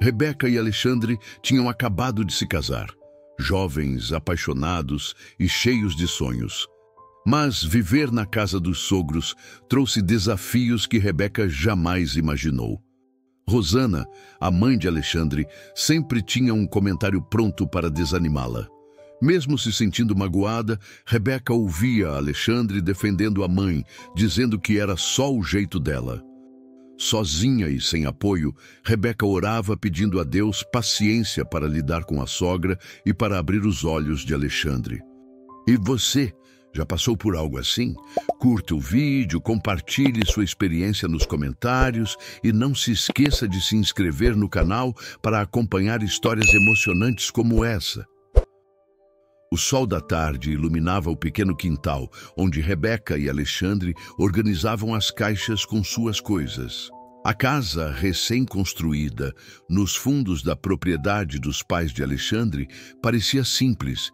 Rebeca e Alexandre tinham acabado de se casar, jovens, apaixonados e cheios de sonhos. Mas viver na casa dos sogros trouxe desafios que Rebeca jamais imaginou. Rosana, a mãe de Alexandre, sempre tinha um comentário pronto para desanimá-la. Mesmo se sentindo magoada, Rebeca ouvia Alexandre defendendo a mãe, dizendo que era só o jeito dela. Sozinha e sem apoio, Rebeca orava pedindo a Deus paciência para lidar com a sogra e para abrir os olhos de Alexandre. E você, já passou por algo assim? Curta o vídeo, compartilhe sua experiência nos comentários e não se esqueça de se inscrever no canal para acompanhar histórias emocionantes como essa. O sol da tarde iluminava o pequeno quintal, onde Rebeca e Alexandre organizavam as caixas com suas coisas. A casa, recém-construída, nos fundos da propriedade dos pais de Alexandre, parecia simples,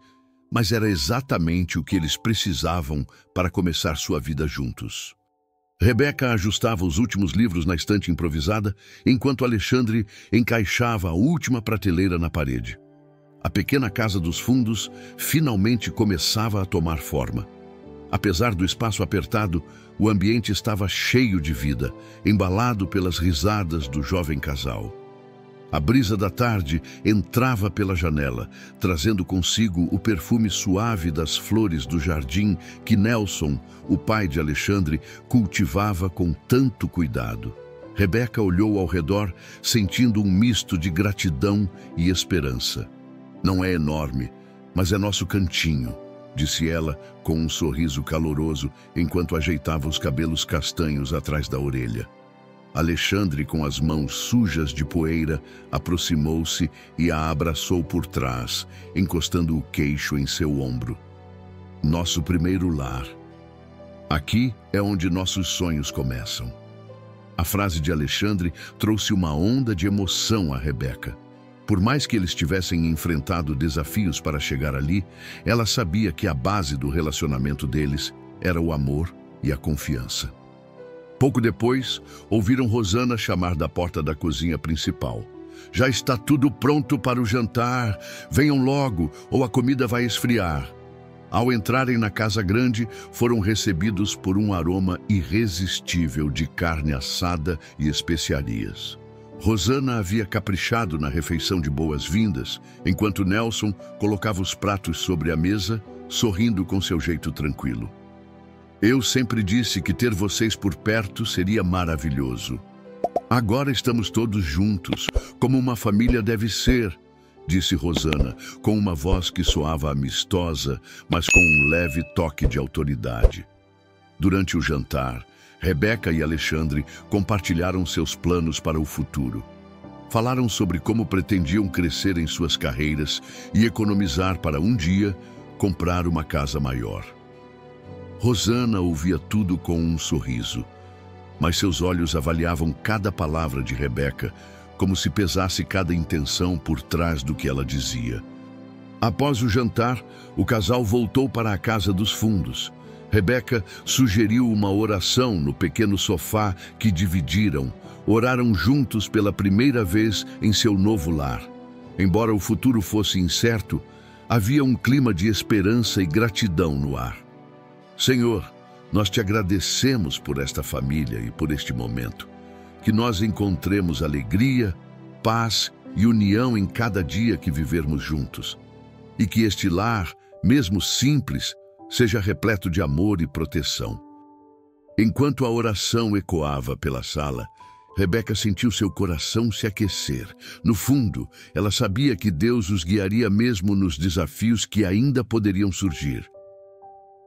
mas era exatamente o que eles precisavam para começar sua vida juntos. Rebeca ajustava os últimos livros na estante improvisada, enquanto Alexandre encaixava a última prateleira na parede. A pequena casa dos fundos finalmente começava a tomar forma. Apesar do espaço apertado, o ambiente estava cheio de vida, embalado pelas risadas do jovem casal. A brisa da tarde entrava pela janela, trazendo consigo o perfume suave das flores do jardim que Nelson, o pai de Alexandre, cultivava com tanto cuidado. Rebeca olhou ao redor, sentindo um misto de gratidão e esperança. Não é enorme, mas é nosso cantinho, disse ela com um sorriso caloroso enquanto ajeitava os cabelos castanhos atrás da orelha. Alexandre, com as mãos sujas de poeira, aproximou-se e a abraçou por trás, encostando o queixo em seu ombro. Nosso primeiro lar. Aqui é onde nossos sonhos começam. A frase de Alexandre trouxe uma onda de emoção a Rebeca. Por mais que eles tivessem enfrentado desafios para chegar ali, ela sabia que a base do relacionamento deles era o amor e a confiança. Pouco depois, ouviram Rosana chamar da porta da cozinha principal. Já está tudo pronto para o jantar. Venham logo, ou a comida vai esfriar. Ao entrarem na casa grande, foram recebidos por um aroma irresistível de carne assada e especiarias. Rosana havia caprichado na refeição de boas-vindas, enquanto Nelson colocava os pratos sobre a mesa, sorrindo com seu jeito tranquilo. Eu sempre disse que ter vocês por perto seria maravilhoso. Agora estamos todos juntos, como uma família deve ser, disse Rosana, com uma voz que soava amistosa, mas com um leve toque de autoridade. Durante o jantar, Rebeca e Alexandre compartilharam seus planos para o futuro. Falaram sobre como pretendiam crescer em suas carreiras e economizar para um dia comprar uma casa maior. Rosana ouvia tudo com um sorriso, mas seus olhos avaliavam cada palavra de Rebeca, como se pesasse cada intenção por trás do que ela dizia. Após o jantar, o casal voltou para a casa dos fundos. Rebeca sugeriu uma oração no pequeno sofá que dividiram. Oraram juntos pela primeira vez em seu novo lar. Embora o futuro fosse incerto, havia um clima de esperança e gratidão no ar. Senhor, nós te agradecemos por esta família e por este momento. Que nós encontremos alegria, paz e união em cada dia que vivermos juntos. E que este lar, mesmo simples, seja repleto de amor e proteção. Enquanto a oração ecoava pela sala, Rebeca sentiu seu coração se aquecer. No fundo, ela sabia que Deus os guiaria mesmo nos desafios que ainda poderiam surgir.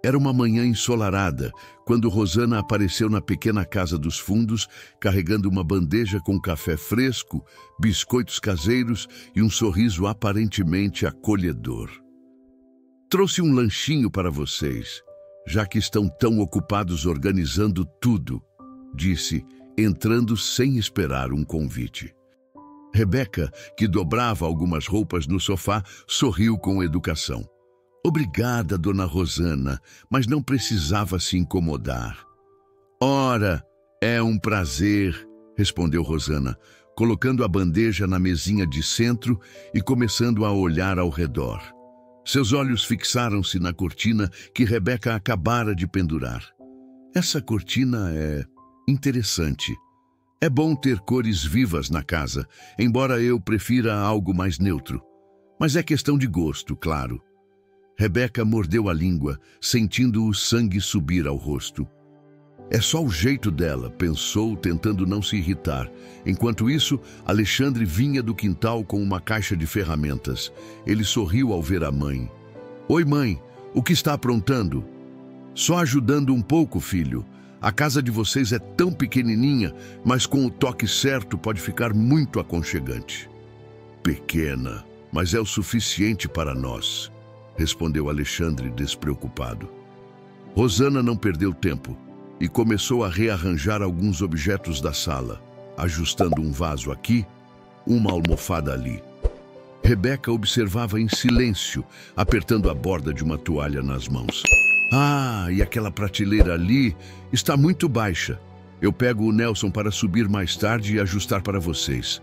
Era uma manhã ensolarada, quando Rosana apareceu na pequena casa dos fundos, carregando uma bandeja com café fresco, biscoitos caseiros e um sorriso aparentemente acolhedor. Trouxe um lanchinho para vocês, já que estão tão ocupados organizando tudo, disse, entrando sem esperar um convite. Rebeca, que dobrava algumas roupas no sofá, sorriu com educação. Obrigada, dona Rosana, mas não precisava se incomodar. Ora, é um prazer, respondeu Rosana, colocando a bandeja na mesinha de centro e começando a olhar ao redor. Seus olhos fixaram-se na cortina que Rebeca acabara de pendurar. Essa cortina é interessante. É bom ter cores vivas na casa, embora eu prefira algo mais neutro. Mas é questão de gosto, claro. Rebeca mordeu a língua, sentindo o sangue subir ao rosto. É só o jeito dela, pensou, tentando não se irritar. Enquanto isso, Alexandre vinha do quintal com uma caixa de ferramentas. Ele sorriu ao ver a mãe. Oi, mãe, o que está aprontando? Só ajudando um pouco, filho. A casa de vocês é tão pequenininha, mas com o toque certo pode ficar muito aconchegante. Pequena, mas é o suficiente para nós, respondeu Alexandre despreocupado. Rosana não perdeu tempo e começou a rearranjar alguns objetos da sala, ajustando um vaso aqui, uma almofada ali. Rebeca observava em silêncio, apertando a borda de uma toalha nas mãos. Ah, e aquela prateleira ali está muito baixa. Eu pego o Nelson para subir mais tarde e ajustar para vocês.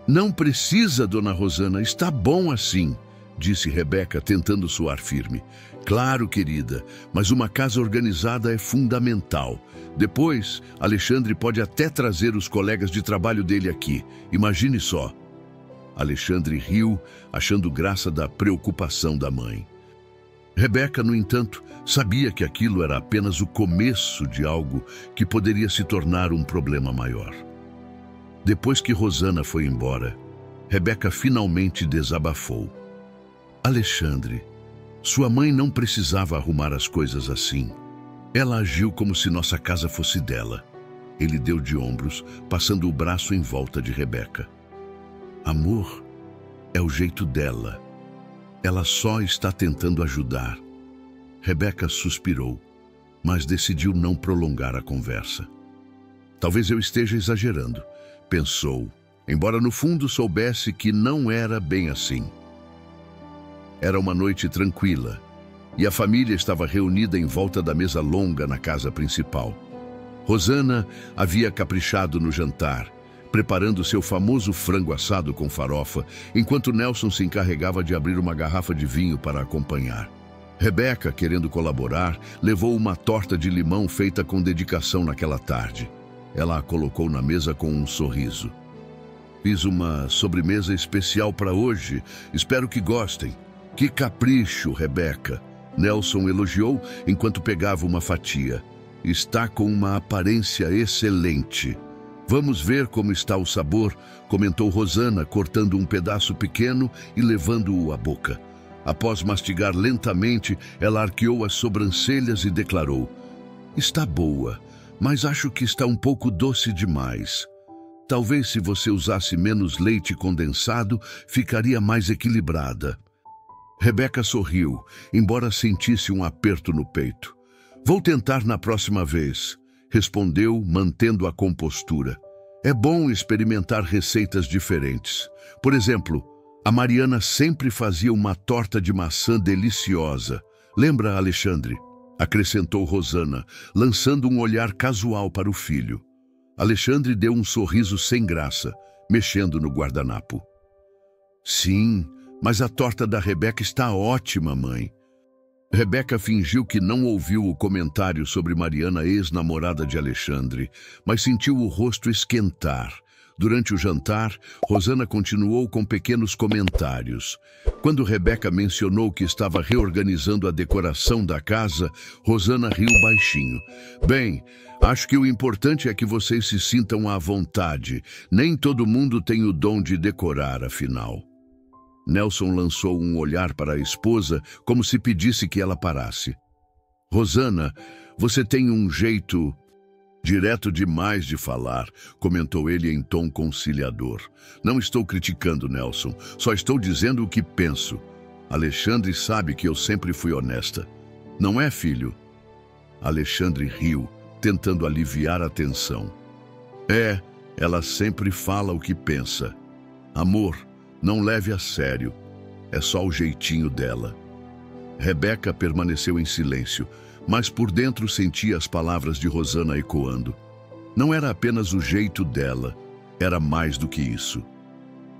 Não precisa, dona Rosana, está bom assim, disse Rebeca, tentando soar firme. Claro, querida, mas uma casa organizada é fundamental. Depois, Alexandre pode até trazer os colegas de trabalho dele aqui. Imagine só. Alexandre riu, achando graça da preocupação da mãe. Rebeca, no entanto, sabia que aquilo era apenas o começo de algo que poderia se tornar um problema maior. Depois que Rosana foi embora, Rebeca finalmente desabafou. Alexandre, sua mãe não precisava arrumar as coisas assim. Ela agiu como se nossa casa fosse dela. Ele deu de ombros, passando o braço em volta de Rebeca. Amor, é o jeito dela. Ela só está tentando ajudar. Rebeca suspirou, mas decidiu não prolongar a conversa. Talvez eu esteja exagerando, pensou, embora no fundo soubesse que não era bem assim. Era uma noite tranquila, e a família estava reunida em volta da mesa longa na casa principal. Rosana havia caprichado no jantar, preparando seu famoso frango assado com farofa, enquanto Nelson se encarregava de abrir uma garrafa de vinho para acompanhar. Rebeca, querendo colaborar, levou uma torta de limão feita com dedicação naquela tarde. Ela a colocou na mesa com um sorriso. Fiz uma sobremesa especial para hoje. Espero que gostem. Que capricho, Rebeca! Nelson elogiou enquanto pegava uma fatia. Está com uma aparência excelente. Vamos ver como está o sabor, comentou Rosana, cortando um pedaço pequeno e levando-o à boca. Após mastigar lentamente, ela arqueou as sobrancelhas e declarou: Está boa, mas acho que está um pouco doce demais. Talvez se você usasse menos leite condensado, ficaria mais equilibrada. Rebeca sorriu, embora sentisse um aperto no peito. Vou tentar na próxima vez, respondeu, mantendo a compostura. É bom experimentar receitas diferentes. Por exemplo, a Mariana sempre fazia uma torta de maçã deliciosa. Lembra, Alexandre? Acrescentou Rosana, lançando um olhar casual para o filho. Alexandre deu um sorriso sem graça, mexendo no guardanapo. Sim, mas a torta da Rebeca está ótima, mãe. Rebeca fingiu que não ouviu o comentário sobre Mariana, ex-namorada de Alexandre, mas sentiu o rosto esquentar. Durante o jantar, Rosana continuou com pequenos comentários. Quando Rebeca mencionou que estava reorganizando a decoração da casa, Rosana riu baixinho. Bem, acho que o importante é que vocês se sintam à vontade. Nem todo mundo tem o dom de decorar, afinal. Nelson lançou um olhar para a esposa, como se pedisse que ela parasse. Rosana, você tem um jeito direto demais de falar, comentou ele em tom conciliador. Não estou criticando, Nelson, só estou dizendo o que penso. Alexandre sabe que eu sempre fui honesta. Não é, filho? Alexandre riu, tentando aliviar a tensão. É, ela sempre fala o que pensa. Amor, não leve a sério. É só o jeitinho dela. Rebeca permaneceu em silêncio, mas por dentro sentia as palavras de Rosana ecoando. Não era apenas o jeito dela, era mais do que isso.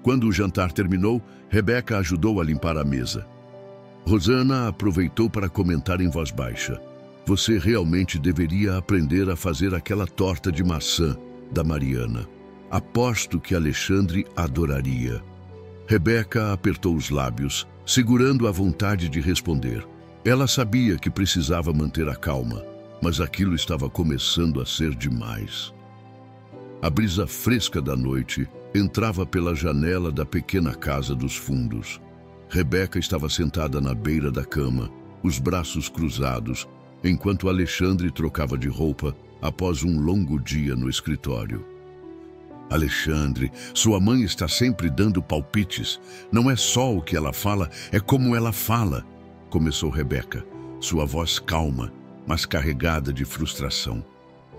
Quando o jantar terminou, Rebeca ajudou a limpar a mesa. Rosana aproveitou para comentar em voz baixa: "Você realmente deveria aprender a fazer aquela torta de maçã da Mariana. Aposto que Alexandre adoraria." Rebeca apertou os lábios, segurando a vontade de responder. Ela sabia que precisava manter a calma, mas aquilo estava começando a ser demais. A brisa fresca da noite entrava pela janela da pequena casa dos fundos. Rebeca estava sentada na beira da cama, os braços cruzados, enquanto Alexandre trocava de roupa após um longo dia no escritório. "Alexandre, sua mãe está sempre dando palpites. Não é só o que ela fala, é como ela fala", começou Rebeca, sua voz calma, mas carregada de frustração.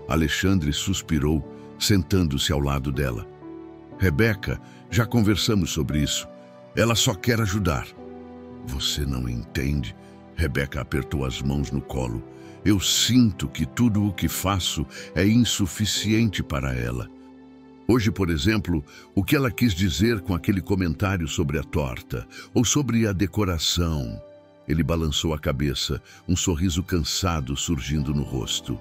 Alexandre suspirou, sentando-se ao lado dela. "Rebeca, já conversamos sobre isso. Ela só quer ajudar." "Você não entende." Rebeca apertou as mãos no colo. "Eu sinto que tudo o que faço é insuficiente para ela. Hoje, por exemplo, o que ela quis dizer com aquele comentário sobre a torta, ou sobre a decoração." Ele balançou a cabeça, um sorriso cansado surgindo no rosto.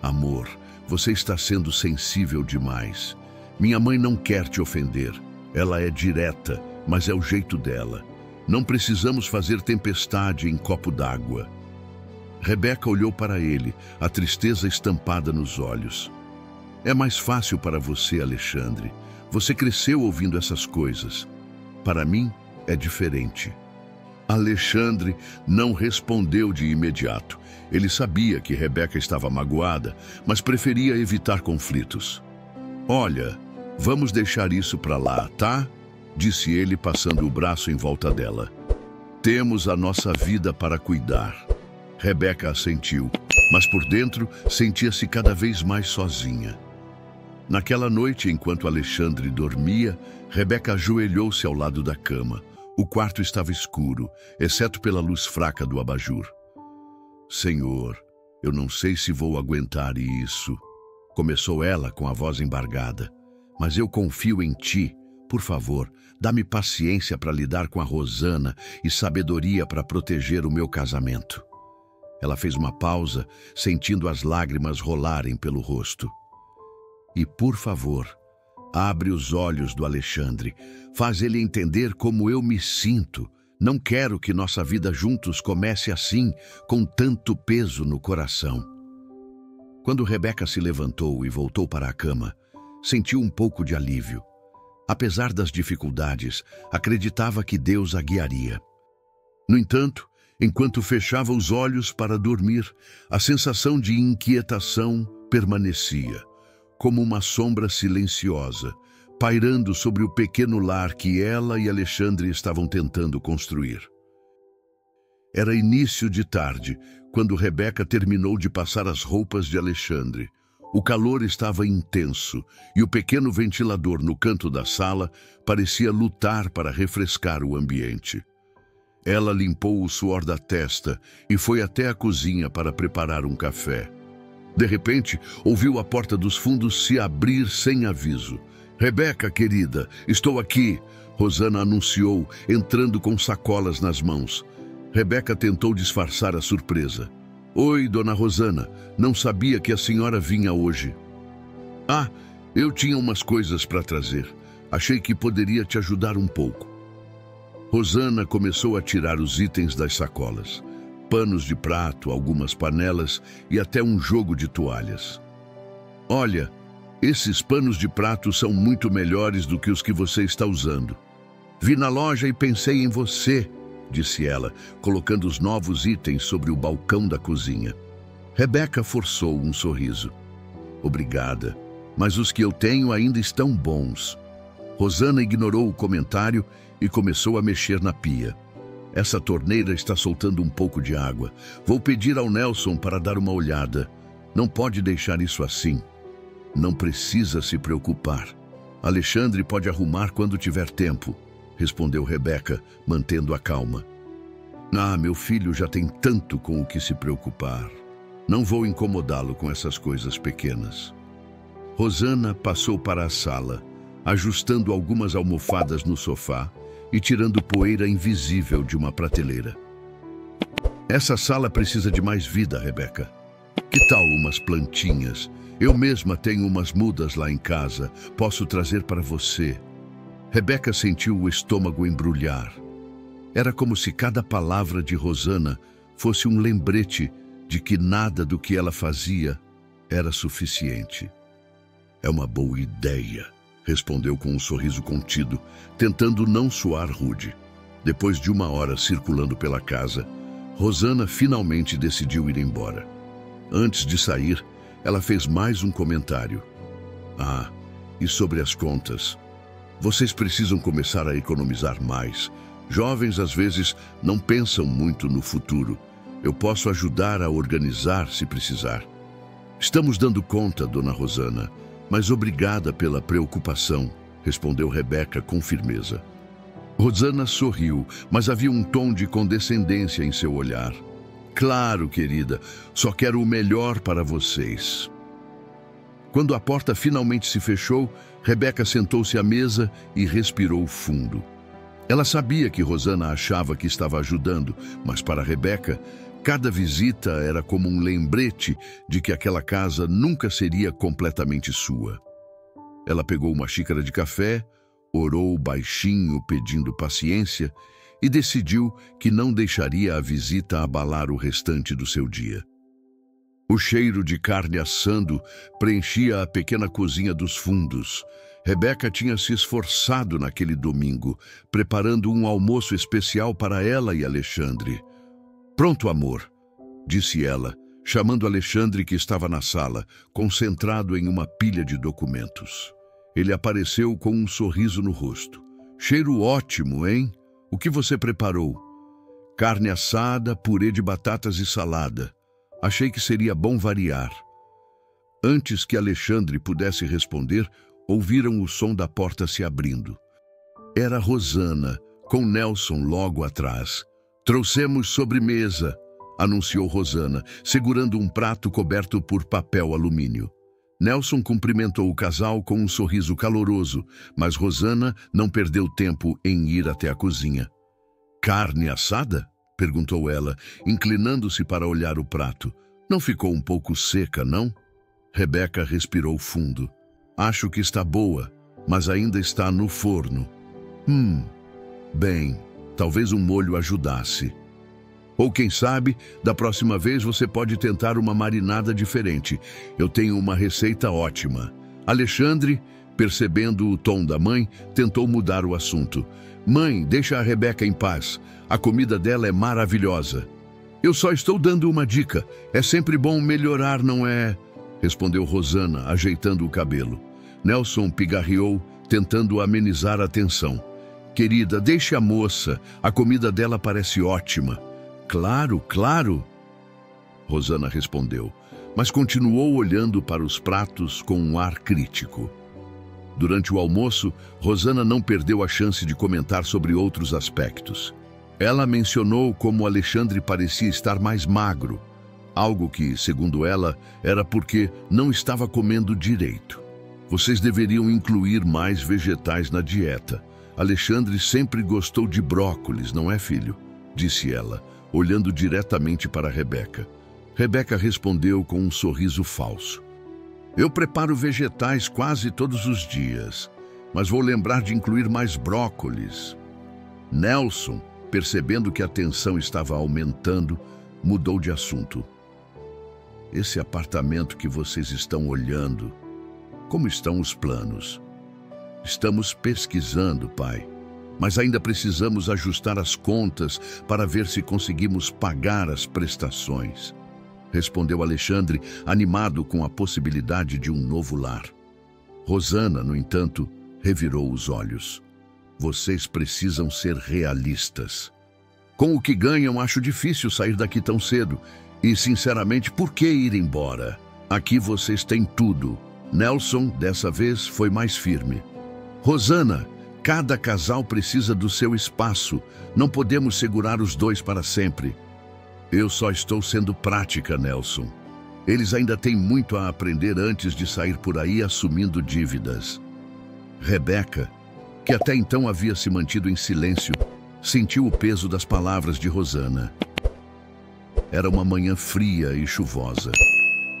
"Amor, você está sendo sensível demais. Minha mãe não quer te ofender. Ela é direta, mas é o jeito dela. Não precisamos fazer tempestade em copo d'água." Rebeca olhou para ele, a tristeza estampada nos olhos. "É mais fácil para você, Alexandre. Você cresceu ouvindo essas coisas. Para mim, é diferente." Alexandre não respondeu de imediato. Ele sabia que Rebeca estava magoada, mas preferia evitar conflitos. "Olha, vamos deixar isso para lá, tá?" disse ele, passando o braço em volta dela. "Temos a nossa vida para cuidar." Rebeca assentiu, mas por dentro sentia-se cada vez mais sozinha. Naquela noite, enquanto Alexandre dormia, Rebeca ajoelhou-se ao lado da cama. O quarto estava escuro, exceto pela luz fraca do abajur. "Senhor, eu não sei se vou aguentar isso", começou ela com a voz embargada. "Mas eu confio em ti. Por favor, dá-me paciência para lidar com a Rosana e sabedoria para proteger o meu casamento." Ela fez uma pausa, sentindo as lágrimas rolarem pelo rosto. "E por favor, abre os olhos do Alexandre. Faz ele entender como eu me sinto. Não quero que nossa vida juntos comece assim, com tanto peso no coração." Quando Rebeca se levantou e voltou para a cama, sentiu um pouco de alívio. Apesar das dificuldades, acreditava que Deus a guiaria. No entanto, enquanto fechava os olhos para dormir, a sensação de inquietação permanecia, como uma sombra silenciosa, pairando sobre o pequeno lar que ela e Alexandre estavam tentando construir. Era início de tarde, quando Rebeca terminou de passar as roupas de Alexandre. O calor estava intenso e o pequeno ventilador no canto da sala parecia lutar para refrescar o ambiente. Ela limpou o suor da testa e foi até a cozinha para preparar um café. De repente, ouviu a porta dos fundos se abrir sem aviso. "Rebeca, querida, estou aqui", Rosana anunciou, entrando com sacolas nas mãos. Rebeca tentou disfarçar a surpresa. "Oi, dona Rosana, não sabia que a senhora vinha hoje." "Ah, eu tinha umas coisas para trazer. Achei que poderia te ajudar um pouco." Rosana começou a tirar os itens das sacolas. Panos de prato, algumas panelas e até um jogo de toalhas. "Olha, esses panos de prato são muito melhores do que os que você está usando. Vi na loja e pensei em você", disse ela, colocando os novos itens sobre o balcão da cozinha. Rebeca forçou um sorriso. "Obrigada, mas os que eu tenho ainda estão bons." Rosana ignorou o comentário e começou a mexer na pia. "Essa torneira está soltando um pouco de água. Vou pedir ao Nelson para dar uma olhada. Não pode deixar isso assim." "Não precisa se preocupar. Alexandre pode arrumar quando tiver tempo", respondeu Rebeca, mantendo a calma. "Ah, meu filho já tem tanto com o que se preocupar. Não vou incomodá-lo com essas coisas pequenas." Rosana passou para a sala, ajustando algumas almofadas no sofá e tirando poeira invisível de uma prateleira. Essa sala precisa de mais vida, Rebeca. Que tal umas plantinhas? Eu mesma tenho umas mudas lá em casa. Posso trazer para você. Rebeca sentiu o estômago embrulhar. Era como se cada palavra de Rosana fosse um lembrete de que nada do que ela fazia era suficiente. É uma boa ideia, respondeu com um sorriso contido, tentando não soar rude. Depois de 1 hora circulando pela casa, Rosana finalmente decidiu ir embora. Antes de sair, ela fez mais um comentário. Ah, e sobre as contas? Vocês precisam começar a economizar mais. Jovens, às vezes, não pensam muito no futuro. Eu posso ajudar a organizar se precisar. Estamos dando conta, dona Rosana, mas obrigada pela preocupação, respondeu Rebeca com firmeza. Rosana sorriu, mas havia um tom de condescendência em seu olhar. Claro, querida, só quero o melhor para vocês. Quando a porta finalmente se fechou, Rebeca sentou-se à mesa e respirou fundo. Ela sabia que Rosana achava que estava ajudando, mas para Rebeca, cada visita era como um lembrete de que aquela casa nunca seria completamente sua. Ela pegou uma xícara de café, orou baixinho pedindo paciência e decidiu que não deixaria a visita abalar o restante do seu dia. O cheiro de carne assando preenchia a pequena cozinha dos fundos. Rebeca tinha se esforçado naquele domingo, preparando um almoço especial para ela e Alexandre. Pronto, amor, disse ela, chamando Alexandre, que estava na sala, concentrado em uma pilha de documentos. Ele apareceu com um sorriso no rosto. Cheiro ótimo, hein? O que você preparou? Carne assada, purê de batatas e salada. Achei que seria bom variar. Antes que Alexandre pudesse responder, ouviram o som da porta se abrindo. Era Rosana, com Nelson logo atrás. Trouxemos sobremesa, anunciou Rosana, segurando um prato coberto por papel alumínio. Nelson cumprimentou o casal com um sorriso caloroso, mas Rosana não perdeu tempo em ir até a cozinha. Carne assada? Perguntou ela, inclinando-se para olhar o prato. Não ficou um pouco seca, não? Rebeca respirou fundo. Acho que está boa, mas ainda está no forno. Bem, talvez um molho ajudasse. Ou quem sabe, da próxima vez você pode tentar uma marinada diferente. Eu tenho uma receita ótima. Alexandre, percebendo o tom da mãe, tentou mudar o assunto. Mãe, deixa a Rebeca em paz. A comida dela é maravilhosa. Eu só estou dando uma dica. É sempre bom melhorar, não é? Respondeu Rosana, ajeitando o cabelo. Nelson pigarreou, tentando amenizar a tensão. Querida, deixe a moça. A comida dela parece ótima. Claro, claro, Rosana respondeu, mas continuou olhando para os pratos com um ar crítico. Durante o almoço, Rosana não perdeu a chance de comentar sobre outros aspectos. Ela mencionou como Alexandre parecia estar mais magro, algo que, segundo ela, era porque não estava comendo direito. Vocês deveriam incluir mais vegetais na dieta. Alexandre sempre gostou de brócolis, não é, filho? Disse ela, olhando diretamente para Rebeca. Rebeca respondeu com um sorriso falso. Eu preparo vegetais quase todos os dias, mas vou lembrar de incluir mais brócolis. Nelson, percebendo que a tensão estava aumentando, mudou de assunto. Esse apartamento que vocês estão olhando, como estão os planos? Estamos pesquisando, pai. Mas ainda precisamos ajustar as contas para ver se conseguimos pagar as prestações, respondeu Alexandre, animado com a possibilidade de um novo lar. Rosana, no entanto, revirou os olhos. Vocês precisam ser realistas. Com o que ganham, acho difícil sair daqui tão cedo. E, sinceramente, por que ir embora? Aqui vocês têm tudo. Nelson, dessa vez, foi mais firme. Rosana, cada casal precisa do seu espaço. Não podemos segurar os dois para sempre. Eu só estou sendo prática, Nelson. Eles ainda têm muito a aprender antes de sair por aí assumindo dívidas. Rebeca, que até então havia se mantido em silêncio, sentiu o peso das palavras de Rosana. Era uma manhã fria e chuvosa.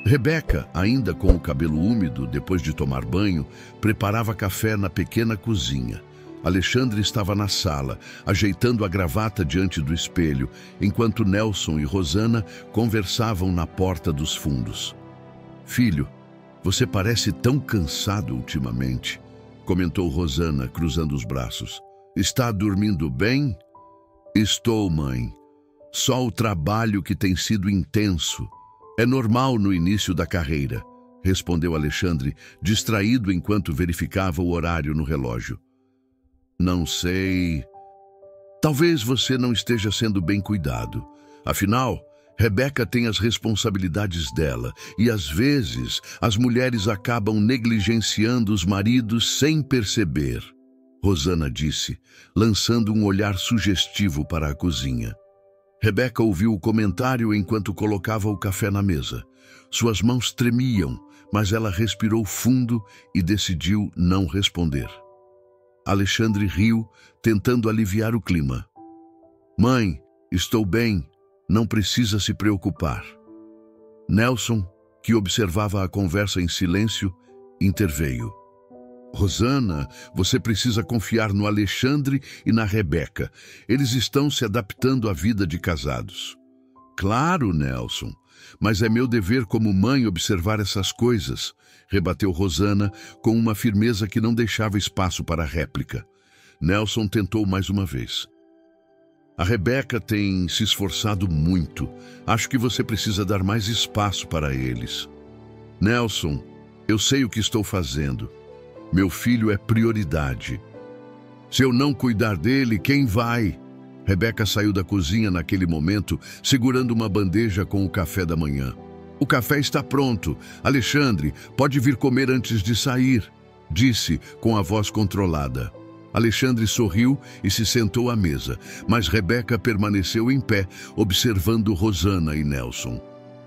Rebeca, ainda com o cabelo úmido depois de tomar banho, preparava café na pequena cozinha. Alexandre estava na sala, ajeitando a gravata diante do espelho, enquanto Nelson e Rosana conversavam na porta dos fundos. "Filho, você parece tão cansado ultimamente", comentou Rosana, cruzando os braços. "Está dormindo bem?" "Estou, mãe. Só o trabalho que tem sido intenso. É normal no início da carreira", respondeu Alexandre, distraído enquanto verificava o horário no relógio. "Não sei. Talvez você não esteja sendo bem cuidado. Afinal, Rebeca tem as responsabilidades dela e, às vezes, as mulheres acabam negligenciando os maridos sem perceber", Rosana disse, lançando um olhar sugestivo para a cozinha. Rebeca ouviu o comentário enquanto colocava o café na mesa. Suas mãos tremiam, mas ela respirou fundo e decidiu não responder. Alexandre riu, tentando aliviar o clima. "Mãe, estou bem, não precisa se preocupar." Nelson, que observava a conversa em silêncio, interveio. "Rosana, você precisa confiar no Alexandre e na Rebeca. Eles estão se adaptando à vida de casados." "Claro, Nelson, mas é meu dever como mãe observar essas coisas", rebateu Rosana com uma firmeza que não deixava espaço para réplica. Nelson tentou mais uma vez. "A Rebeca tem se esforçado muito. Acho que você precisa dar mais espaço para eles." "Nelson, eu sei o que estou fazendo. Meu filho é prioridade. Se eu não cuidar dele, quem vai?" Rebeca saiu da cozinha naquele momento, segurando uma bandeja com o café da manhã. "O café está pronto. Alexandre, pode vir comer antes de sair", disse com a voz controlada. Alexandre sorriu e se sentou à mesa, mas Rebeca permaneceu em pé, observando Rosana e Nelson.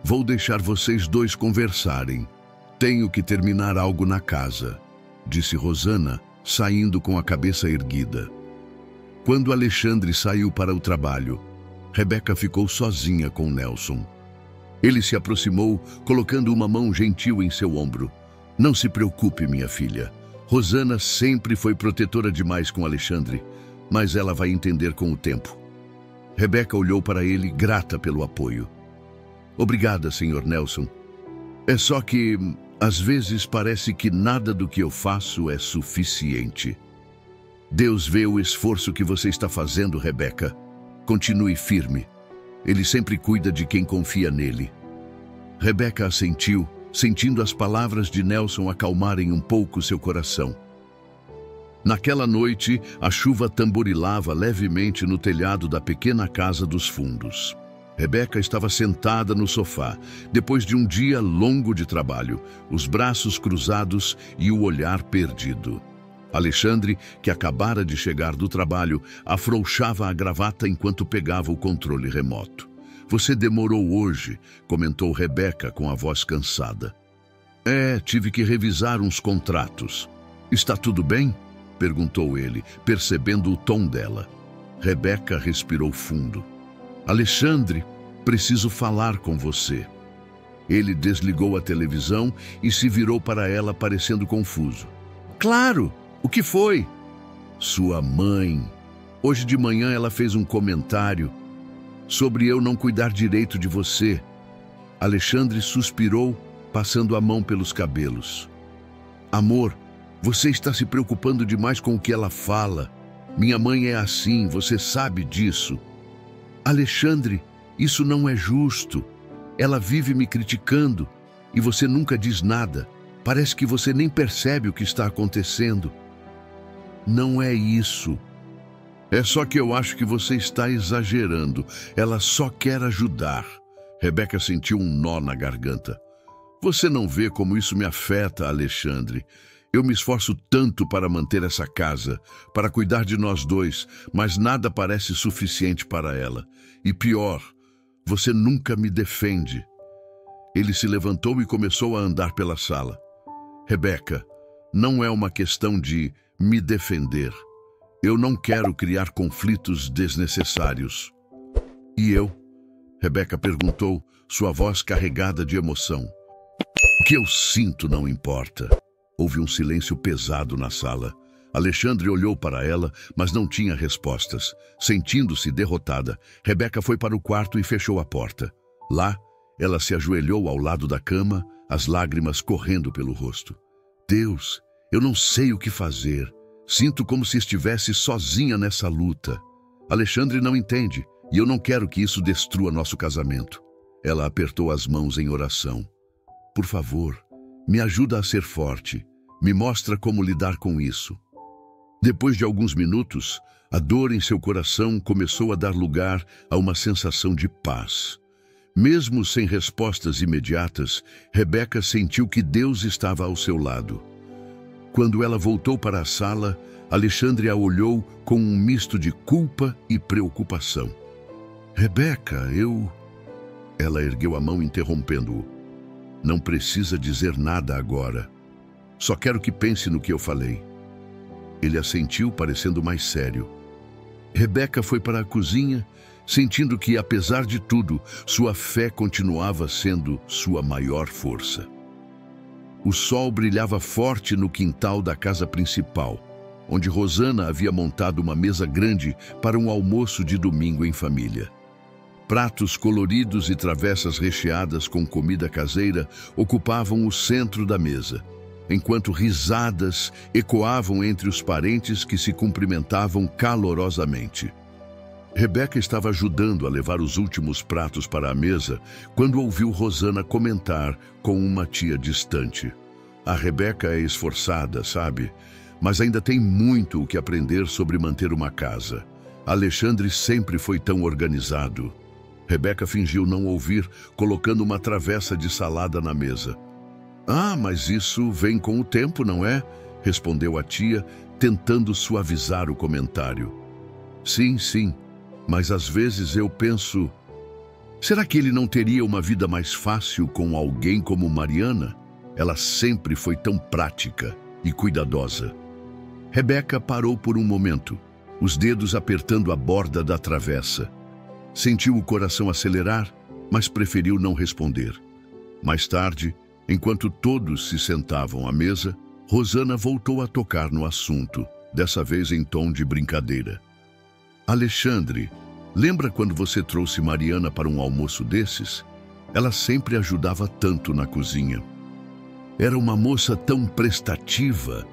"Vou deixar vocês dois conversarem. Tenho que terminar algo na casa", disse Rosana, saindo com a cabeça erguida. Quando Alexandre saiu para o trabalho, Rebeca ficou sozinha com Nelson. Ele se aproximou, colocando uma mão gentil em seu ombro. "Não se preocupe, minha filha. Rosana sempre foi protetora demais com Alexandre, mas ela vai entender com o tempo." Rebeca olhou para ele, grata pelo apoio. "Obrigada, Sr. Nelson. É só que, às vezes, parece que nada do que eu faço é suficiente." "Deus vê o esforço que você está fazendo, Rebeca. Continue firme. Ele sempre cuida de quem confia nele." Rebeca assentiu, sentindo as palavras de Nelson acalmarem um pouco seu coração. Naquela noite, a chuva tamborilava levemente no telhado da pequena casa dos fundos. Rebeca estava sentada no sofá, depois de um dia longo de trabalho, os braços cruzados e o olhar perdido. Alexandre, que acabara de chegar do trabalho, afrouxava a gravata enquanto pegava o controle remoto. "Você demorou hoje", comentou Rebeca com a voz cansada. Tive que revisar uns contratos." "Está tudo bem?" perguntou ele, percebendo o tom dela. Rebeca respirou fundo. "Alexandre, preciso falar com você." Ele desligou a televisão e se virou para ela, parecendo confuso. "Claro! O que foi?" "Sua mãe. Hoje de manhã ela fez um comentário sobre eu não cuidar direito de você." Alexandre suspirou, passando a mão pelos cabelos. "Amor, você está se preocupando demais com o que ela fala. Minha mãe é assim, você sabe disso." "Alexandre, isso não é justo. Ela vive me criticando e você nunca diz nada. Parece que você nem percebe o que está acontecendo." "Não é isso. É só que eu acho que você está exagerando. Ela só quer ajudar." Rebeca sentiu um nó na garganta. "Você não vê como isso me afeta, Alexandre. Eu me esforço tanto para manter essa casa, para cuidar de nós dois, mas nada parece suficiente para ela. E pior, você nunca me defende." Ele se levantou e começou a andar pela sala. Rebeca, não é uma questão de me defender. Eu não quero criar conflitos desnecessários. E eu? Rebeca perguntou, sua voz carregada de emoção. O que eu sinto não importa. Houve um silêncio pesado na sala. Alexandre olhou para ela, mas não tinha respostas. Sentindo-se derrotada, Rebeca foi para o quarto e fechou a porta. Lá, ela se ajoelhou ao lado da cama, as lágrimas correndo pelo rosto. Deus, eu não sei o que fazer. Sinto como se estivesse sozinha nessa luta. Alexandre não entende, e eu não quero que isso destrua nosso casamento. Ela apertou as mãos em oração. Por favor, me ajuda a ser forte. Me mostra como lidar com isso. Depois de alguns minutos, a dor em seu coração começou a dar lugar a uma sensação de paz. Mesmo sem respostas imediatas, Rebeca sentiu que Deus estava ao seu lado. Quando ela voltou para a sala, Alexandre a olhou com um misto de culpa e preocupação. Rebeca, Ela ergueu a mão interrompendo-o. Não precisa dizer nada agora. Só quero que pense no que eu falei. Ele assentiu, parecendo mais sério. Rebeca foi para a cozinha, sentindo que, apesar de tudo, sua fé continuava sendo sua maior força. O sol brilhava forte no quintal da casa principal, onde Rosana havia montado uma mesa grande para um almoço de domingo em família. Pratos coloridos e travessas recheadas com comida caseira ocupavam o centro da mesa, enquanto risadas ecoavam entre os parentes que se cumprimentavam calorosamente. Rebeca estava ajudando a levar os últimos pratos para a mesa quando ouviu Rosana comentar com uma tia distante. A Rebeca é esforçada, sabe? Mas ainda tem muito o que aprender sobre manter uma casa. Alexandre sempre foi tão organizado. Rebeca fingiu não ouvir, colocando uma travessa de salada na mesa. Ah, mas isso vem com o tempo, não é? Respondeu a tia, tentando suavizar o comentário. Sim, mas às vezes eu penso... Será que ele não teria uma vida mais fácil com alguém como Mariana? Ela sempre foi tão prática e cuidadosa. Rebeca parou por um momento, os dedos apertando a borda da travessa. Sentiu o coração acelerar, mas preferiu não responder. Mais tarde, enquanto todos se sentavam à mesa, Rosana voltou a tocar no assunto, dessa vez em tom de brincadeira. Alexandre, lembra quando você trouxe Mariana para um almoço desses? Ela sempre ajudava tanto na cozinha. Era uma moça tão prestativa.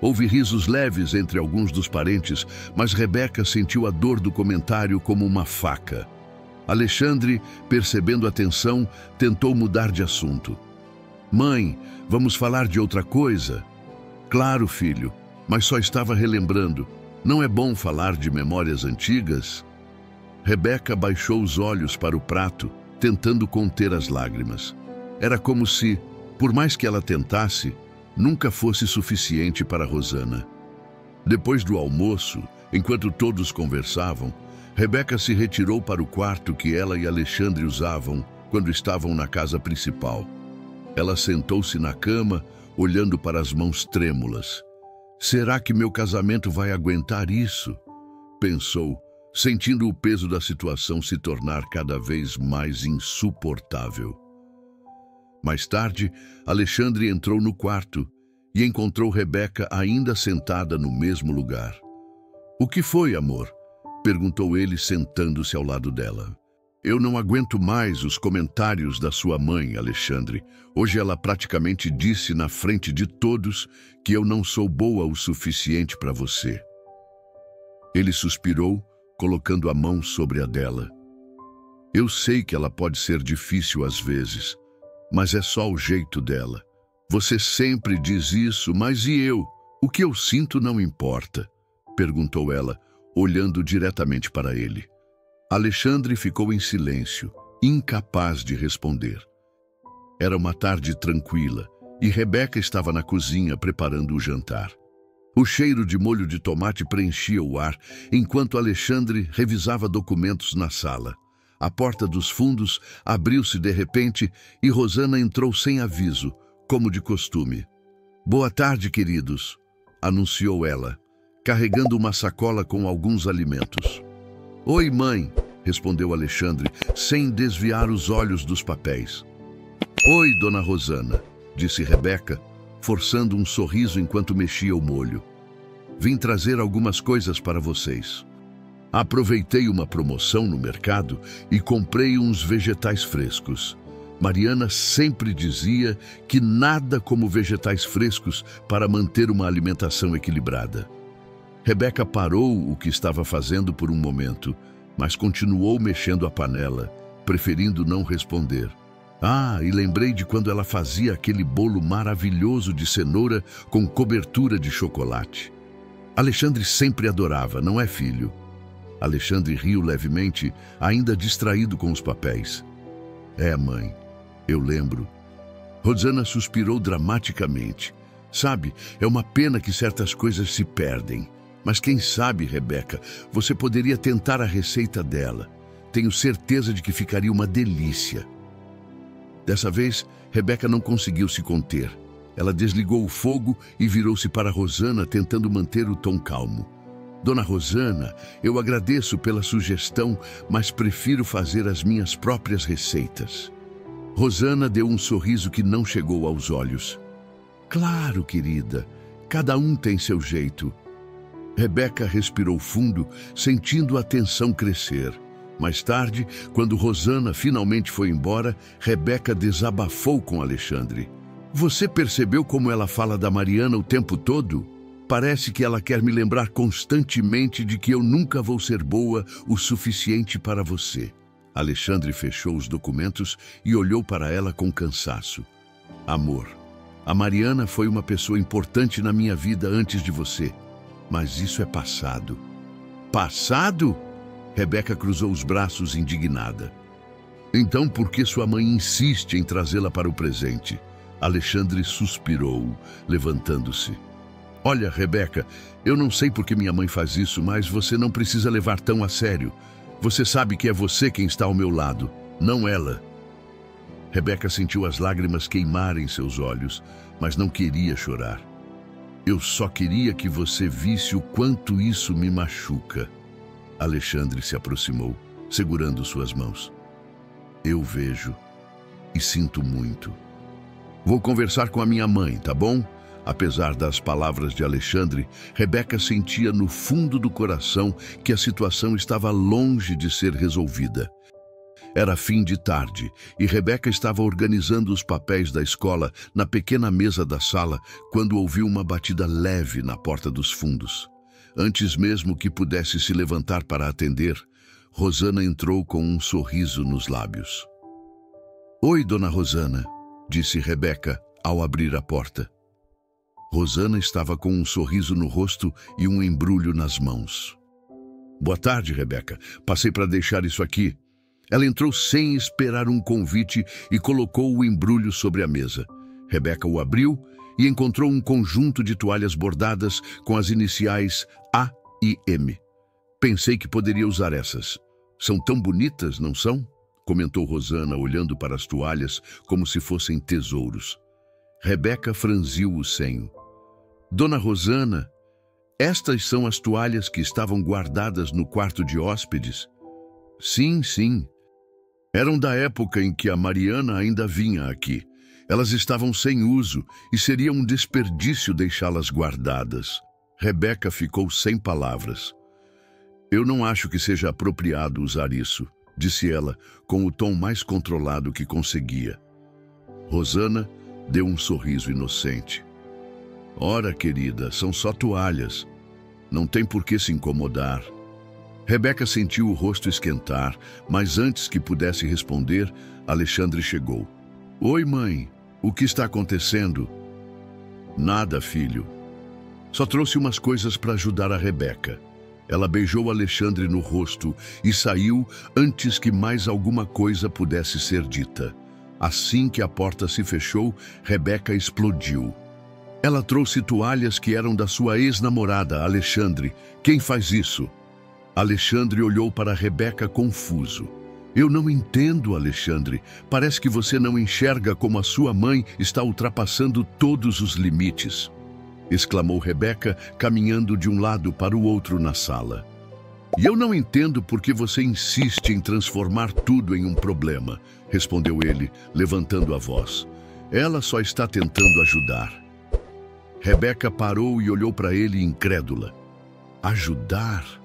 Houve risos leves entre alguns dos parentes, mas Rebeca sentiu a dor do comentário como uma faca. Alexandre, percebendo a tensão, tentou mudar de assunto. Mãe, vamos falar de outra coisa? Claro, filho, mas só estava relembrando. Não é bom falar de memórias antigas? Rebeca baixou os olhos para o prato, tentando conter as lágrimas. Era como se, por mais que ela tentasse, nunca fosse suficiente para Rosana. Depois do almoço, enquanto todos conversavam, Rebeca se retirou para o quarto que ela e Alexandre usavam quando estavam na casa principal. Ela sentou-se na cama, olhando para as mãos trêmulas. Será que meu casamento vai aguentar isso? Pensou, sentindo o peso da situação se tornar cada vez mais insuportável. Mais tarde, Alexandre entrou no quarto e encontrou Rebeca ainda sentada no mesmo lugar. O que foi, amor? Perguntou ele, sentando-se ao lado dela. Eu não aguento mais os comentários da sua mãe, Alexandre. Hoje ela praticamente disse na frente de todos que eu não sou boa o suficiente para você. Ele suspirou, colocando a mão sobre a dela. Eu sei que ela pode ser difícil às vezes, mas é só o jeito dela. Você sempre diz isso, mas e eu? O que eu sinto não importa, perguntou ela, olhando diretamente para ele. Alexandre ficou em silêncio, incapaz de responder. Era uma tarde tranquila e Rebeca estava na cozinha preparando o jantar. O cheiro de molho de tomate preenchia o ar enquanto Alexandre revisava documentos na sala. A porta dos fundos abriu-se de repente e Rosana entrou sem aviso, como de costume. "Boa tarde, queridos", anunciou ela, carregando uma sacola com alguns alimentos. "Oi, mãe", respondeu Alexandre, sem desviar os olhos dos papéis. "Oi, dona Rosana", disse Rebeca, forçando um sorriso enquanto mexia o molho. "Vim trazer algumas coisas para vocês. Aproveitei uma promoção no mercado e comprei uns vegetais frescos. Mariana sempre dizia que nada como vegetais frescos para manter uma alimentação equilibrada." Rebeca parou o que estava fazendo por um momento, mas continuou mexendo a panela, preferindo não responder. "Ah, e lembrei de quando ela fazia aquele bolo maravilhoso de cenoura com cobertura de chocolate. Alexandre sempre adorava, não é, filho?" Alexandre riu levemente, ainda distraído com os papéis. "É, mãe, eu lembro." Rosana suspirou dramaticamente. "Sabe, é uma pena que certas coisas se perdem. Mas quem sabe, Rebeca, você poderia tentar a receita dela. Tenho certeza de que ficaria uma delícia." Dessa vez, Rebeca não conseguiu se conter. Ela desligou o fogo e virou-se para Rosana, tentando manter o tom calmo. "Dona Rosana, eu agradeço pela sugestão, mas prefiro fazer as minhas próprias receitas." Rosana deu um sorriso que não chegou aos olhos. "Claro, querida, cada um tem seu jeito." Rebeca respirou fundo, sentindo a tensão crescer. Mais tarde, quando Rosana finalmente foi embora, Rebeca desabafou com Alexandre. "Você percebeu como ela fala da Mariana o tempo todo? Parece que ela quer me lembrar constantemente de que eu nunca vou ser boa o suficiente para você." Alexandre fechou os documentos e olhou para ela com cansaço. "Amor, a Mariana foi uma pessoa importante na minha vida antes de você, mas isso é passado." "Passado?" Rebeca cruzou os braços indignada. "Então por que sua mãe insiste em trazê-la para o presente?" Alexandre suspirou, levantando-se. "Olha, Rebeca, eu não sei por que minha mãe faz isso, mas você não precisa levar tão a sério. Você sabe que é você quem está ao meu lado, não ela." Rebeca sentiu as lágrimas queimarem seus olhos, mas não queria chorar. "Eu só queria que você visse o quanto isso me machuca." Alexandre se aproximou, segurando suas mãos. "Eu vejo e sinto muito. Vou conversar com a minha mãe, tá bom?" Apesar das palavras de Alexandre, Rebeca sentia no fundo do coração que a situação estava longe de ser resolvida. Era fim de tarde e Rebeca estava organizando os papéis da escola na pequena mesa da sala quando ouviu uma batida leve na porta dos fundos. Antes mesmo que pudesse se levantar para atender, Rosana entrou com um sorriso nos lábios. "Oi, dona Rosana", disse Rebeca ao abrir a porta. Rosana estava com um sorriso no rosto e um embrulho nas mãos. "Boa tarde, Rebeca. Passei para deixar isso aqui." Ela entrou sem esperar um convite e colocou o embrulho sobre a mesa. Rebeca o abriu e encontrou um conjunto de toalhas bordadas com as iniciais A e M. "Pensei que poderia usar essas. São tão bonitas, não são?" comentou Rosana, olhando para as toalhas como se fossem tesouros. Rebeca franziu o senho. "Dona Rosana, estas são as toalhas que estavam guardadas no quarto de hóspedes?" "Sim, sim. Eram da época em que a Mariana ainda vinha aqui. Elas estavam sem uso e seria um desperdício deixá-las guardadas." Rebeca ficou sem palavras. "Eu não acho que seja apropriado usar isso", disse ela, com o tom mais controlado que conseguia. Rosana deu um sorriso inocente. "Ora, querida, são só toalhas. Não tem por que se incomodar." Rebeca sentiu o rosto esquentar, mas antes que pudesse responder, Alexandre chegou. "Oi, mãe. O que está acontecendo?" "Nada, filho. Só trouxe umas coisas para ajudar a Rebeca." Ela beijou Alexandre no rosto e saiu antes que mais alguma coisa pudesse ser dita. Assim que a porta se fechou, Rebeca explodiu. "Ela trouxe toalhas que eram da sua ex-namorada, Alexandre. Quem faz isso?" Alexandre olhou para Rebeca confuso. Eu não entendo, Alexandre. Parece que você não enxerga como a sua mãe está ultrapassando todos os limites, exclamou Rebeca, caminhando de um lado para o outro na sala. E eu não entendo por que você insiste em transformar tudo em um problema, respondeu ele, levantando a voz. Ela só está tentando ajudar. Rebeca parou e olhou para ele incrédula. Ajudar?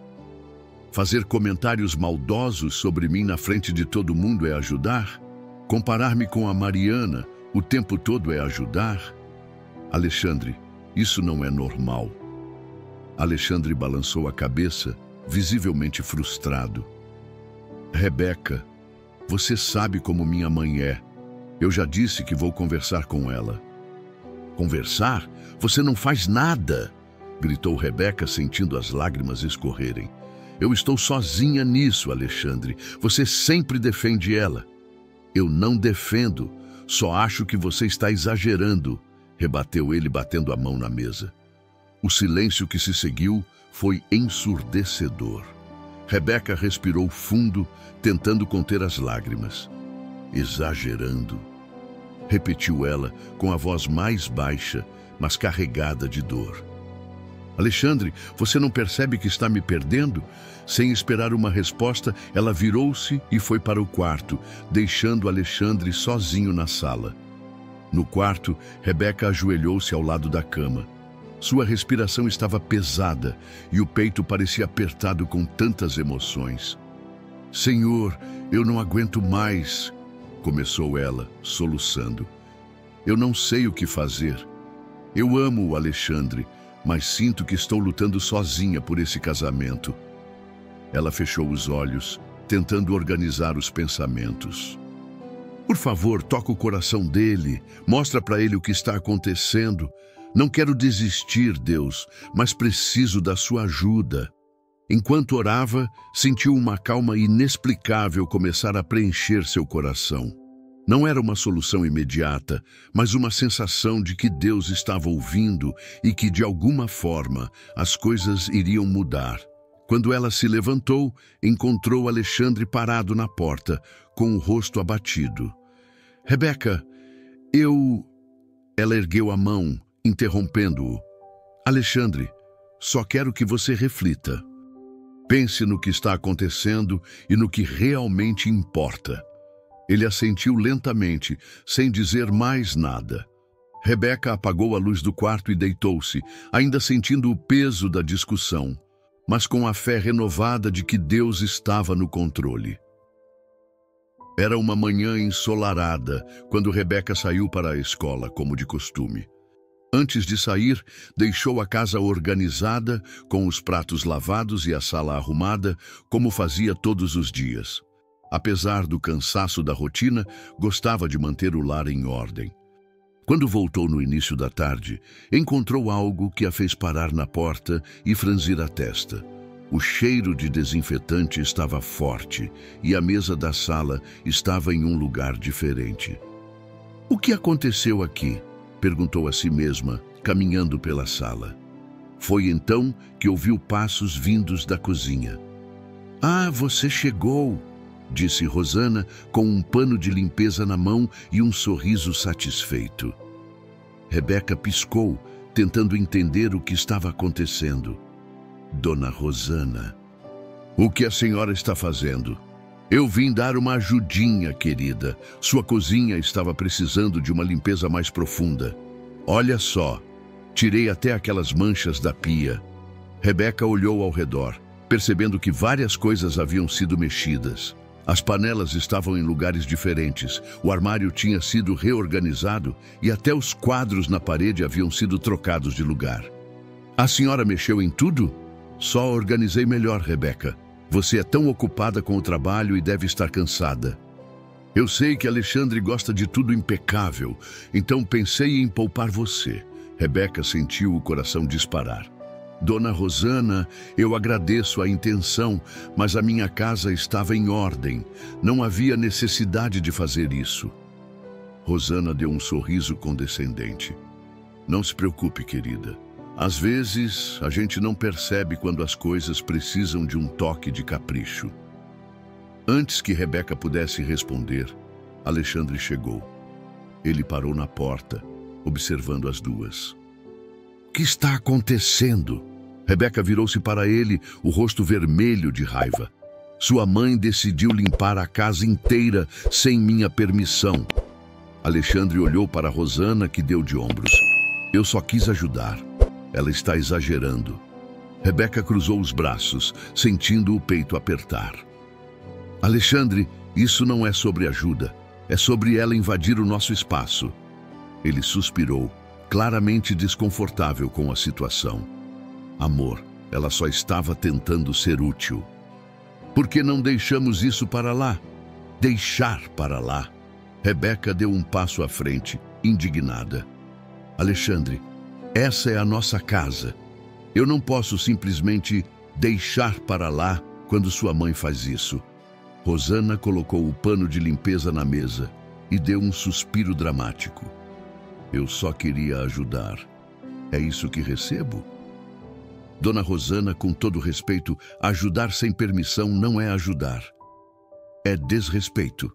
Fazer comentários maldosos sobre mim na frente de todo mundo é ajudar? Comparar-me com a Mariana o tempo todo é ajudar? Alexandre, isso não é normal. Alexandre balançou a cabeça, visivelmente frustrado. Rebeca, você sabe como minha mãe é. Eu já disse que vou conversar com ela. Conversar? Você não faz nada! Gritou Rebeca, sentindo as lágrimas escorrerem. Eu estou sozinha nisso, Alexandre. Você sempre defende ela. Eu não defendo. Só acho que você está exagerando, rebateu ele, batendo a mão na mesa. O silêncio que se seguiu foi ensurdecedor. Rebeca respirou fundo, tentando conter as lágrimas. Exagerando, repetiu ela com a voz mais baixa, mas carregada de dor. Alexandre, você não percebe que está me perdendo? Sem esperar uma resposta, ela virou-se e foi para o quarto, deixando Alexandre sozinho na sala. No quarto, Rebeca ajoelhou-se ao lado da cama. Sua respiração estava pesada e o peito parecia apertado com tantas emoções. Senhor, eu não aguento mais, começou ela, soluçando. Eu não sei o que fazer. Eu amo o Alexandre, mas sinto que estou lutando sozinha por esse casamento. Ela fechou os olhos, tentando organizar os pensamentos. Por favor, toca o coração dele, mostra para ele o que está acontecendo. Não quero desistir, Deus, mas preciso da sua ajuda. Enquanto orava, sentiu uma calma inexplicável começar a preencher seu coração. Não era uma solução imediata, mas uma sensação de que Deus estava ouvindo e que, de alguma forma, as coisas iriam mudar. Quando ela se levantou, encontrou Alexandre parado na porta, com o rosto abatido. Rebeca, Ela ergueu a mão, interrompendo-o. Alexandre, só quero que você reflita. Pense no que está acontecendo e no que realmente importa. Ele assentiu lentamente, sem dizer mais nada. Rebeca apagou a luz do quarto e deitou-se, ainda sentindo o peso da discussão, mas com a fé renovada de que Deus estava no controle. Era uma manhã ensolarada, quando Rebeca saiu para a escola, como de costume. Antes de sair, deixou a casa organizada, com os pratos lavados e a sala arrumada, como fazia todos os dias. Apesar do cansaço da rotina, gostava de manter o lar em ordem. Quando voltou no início da tarde, encontrou algo que a fez parar na porta e franzir a testa. O cheiro de desinfetante estava forte e a mesa da sala estava em um lugar diferente. O que aconteceu aqui? Perguntou a si mesma, caminhando pela sala. Foi então que ouviu passos vindos da cozinha. Ah, você chegou! Disse Rosana, com um pano de limpeza na mão e um sorriso satisfeito. Rebeca piscou, tentando entender o que estava acontecendo. Dona Rosana, o que a senhora está fazendo? Eu vim dar uma ajudinha, querida. Sua cozinha estava precisando de uma limpeza mais profunda. Olha só, tirei até aquelas manchas da pia. Rebeca olhou ao redor, percebendo que várias coisas haviam sido mexidas. As panelas estavam em lugares diferentes, o armário tinha sido reorganizado e até os quadros na parede haviam sido trocados de lugar. A senhora mexeu em tudo? Só organizei melhor, Rebeca. Você é tão ocupada com o trabalho e deve estar cansada. Eu sei que Alexandre gosta de tudo impecável, então pensei em poupar você. Rebeca sentiu o coração disparar. Dona Rosana, eu agradeço a intenção, mas a minha casa estava em ordem. Não havia necessidade de fazer isso. Rosana deu um sorriso condescendente. Não se preocupe, querida. Às vezes, a gente não percebe quando as coisas precisam de um toque de capricho. Antes que Rebeca pudesse responder, Alexandre chegou. Ele parou na porta, observando as duas. O que está acontecendo? Rebeca virou-se para ele, o rosto vermelho de raiva. Sua mãe decidiu limpar a casa inteira sem minha permissão. Alexandre olhou para Rosana, que deu de ombros. Eu só quis ajudar. Ela está exagerando. Rebeca cruzou os braços, sentindo o peito apertar. Alexandre, isso não é sobre ajuda. É sobre ela invadir o nosso espaço. Ele suspirou, claramente desconfortável com a situação. Amor, ela só estava tentando ser útil. Por que não deixamos isso para lá? Deixar para lá. Rebeca deu um passo à frente, indignada. Alexandre, essa é a nossa casa. Eu não posso simplesmente deixar para lá quando sua mãe faz isso. Rosana colocou o pano de limpeza na mesa e deu um suspiro dramático. Eu só queria ajudar. É isso que recebo? Dona Rosana, com todo respeito, ajudar sem permissão não é ajudar. É desrespeito,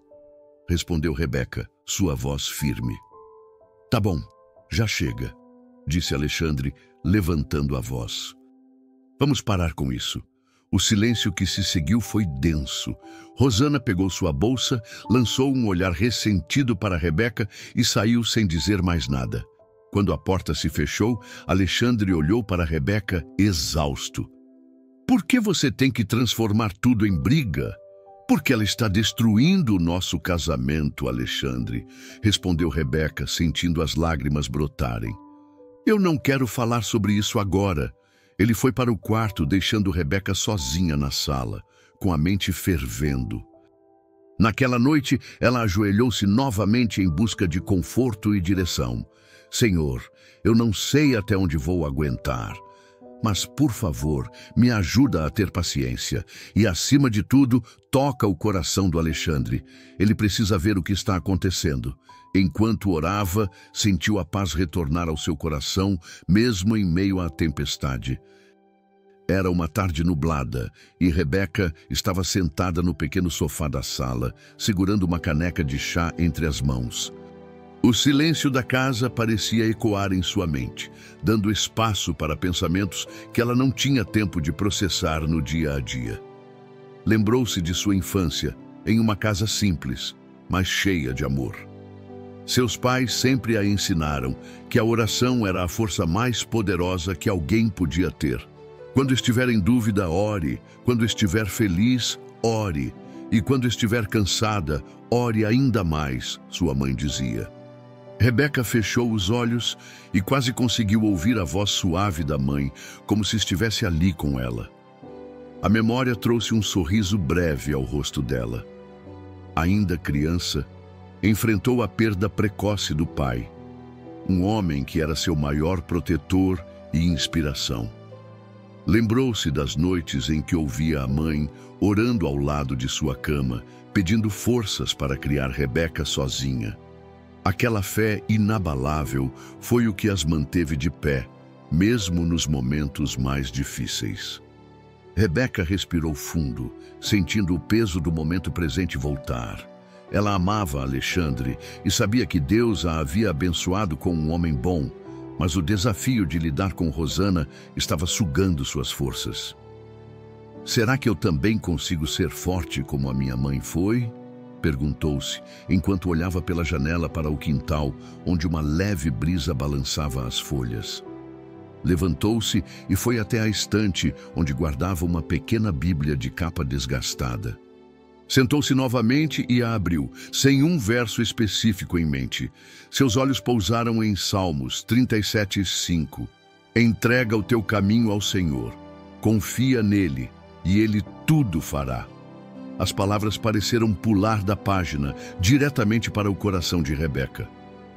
respondeu Rebeca, sua voz firme. Tá bom, já chega, disse Alexandre, levantando a voz. Vamos parar com isso. O silêncio que se seguiu foi denso. Rosana pegou sua bolsa, lançou um olhar ressentido para Rebeca e saiu sem dizer mais nada. Quando a porta se fechou, Alexandre olhou para Rebeca exausto. Por que você tem que transformar tudo em briga? Porque ela está destruindo o nosso casamento, Alexandre, respondeu Rebeca, sentindo as lágrimas brotarem. Eu não quero falar sobre isso agora. Ele foi para o quarto, deixando Rebeca sozinha na sala, com a mente fervendo. Naquela noite, ela ajoelhou-se novamente em busca de conforto e direção. Senhor, eu não sei até onde vou aguentar, mas, por favor, me ajuda a ter paciência e, acima de tudo, toca o coração do Alexandre. Ele precisa ver o que está acontecendo. Enquanto orava, sentiu a paz retornar ao seu coração, mesmo em meio à tempestade. Era uma tarde nublada e Rebeca estava sentada no pequeno sofá da sala, segurando uma caneca de chá entre as mãos. O silêncio da casa parecia ecoar em sua mente, dando espaço para pensamentos que ela não tinha tempo de processar no dia a dia. Lembrou-se de sua infância, em uma casa simples, mas cheia de amor. Seus pais sempre a ensinaram que a oração era a força mais poderosa que alguém podia ter. Quando estiver em dúvida, ore. Quando estiver feliz, ore. E quando estiver cansada, ore ainda mais, sua mãe dizia. Rebeca fechou os olhos e quase conseguiu ouvir a voz suave da mãe, como se estivesse ali com ela. A memória trouxe um sorriso breve ao rosto dela. Ainda criança, enfrentou a perda precoce do pai, um homem que era seu maior protetor e inspiração. Lembrou-se das noites em que ouvia a mãe orando ao lado de sua cama, pedindo forças para criar Rebeca sozinha. Aquela fé inabalável foi o que as manteve de pé, mesmo nos momentos mais difíceis. Rebeca respirou fundo, sentindo o peso do momento presente voltar. Ela amava Alexandre e sabia que Deus a havia abençoado com um homem bom, mas o desafio de lidar com Rosana estava sugando suas forças. Será que eu também consigo ser forte como a minha mãe foi? Perguntou-se, enquanto olhava pela janela para o quintal, onde uma leve brisa balançava as folhas. Levantou-se e foi até a estante, onde guardava uma pequena Bíblia de capa desgastada. Sentou-se novamente e a abriu, sem um verso específico em mente. Seus olhos pousaram em Salmos 37:5. Entrega o teu caminho ao Senhor, confia nele, e ele tudo fará. As palavras pareceram pular da página, diretamente para o coração de Rebeca.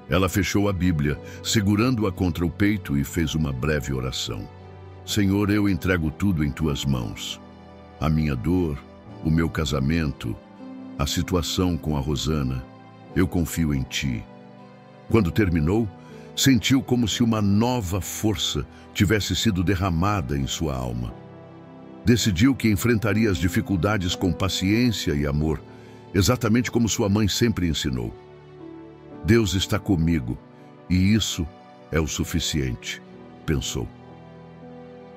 Ela fechou a Bíblia, segurando-a contra o peito, e fez uma breve oração. Senhor, eu entrego tudo em tuas mãos. A minha dor, o meu casamento, a situação com a Rosana, eu confio em ti. Quando terminou, sentiu como se uma nova força tivesse sido derramada em sua alma. Decidiu que enfrentaria as dificuldades com paciência e amor, exatamente como sua mãe sempre ensinou. Deus está comigo, e isso é o suficiente, pensou.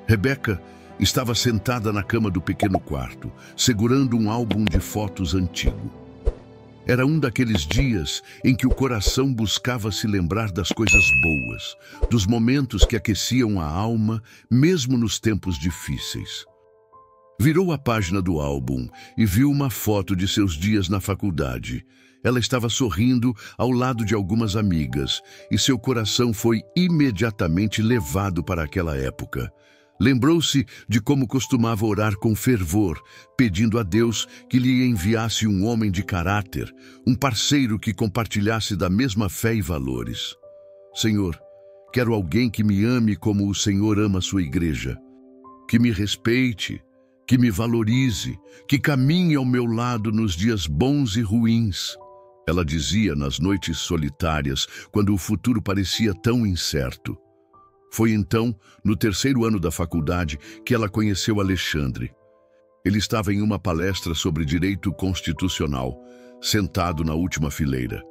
Rebeca estava sentada na cama do pequeno quarto, segurando um álbum de fotos antigo. Era um daqueles dias em que o coração buscava se lembrar das coisas boas, dos momentos que aqueciam a alma, mesmo nos tempos difíceis. Virou a página do álbum e viu uma foto de seus dias na faculdade. Ela estava sorrindo ao lado de algumas amigas, e seu coração foi imediatamente levado para aquela época. Lembrou-se de como costumava orar com fervor, pedindo a Deus que lhe enviasse um homem de caráter, um parceiro que compartilhasse da mesma fé e valores. Senhor, quero alguém que me ame como o Senhor ama a sua igreja, que me respeite, que me valorize, que caminhe ao meu lado nos dias bons e ruins. Ela dizia nas noites solitárias, quando o futuro parecia tão incerto. Foi então, no terceiro ano da faculdade, que ela conheceu Alexandre. Ele estava em uma palestra sobre direito constitucional, sentado na última fileira.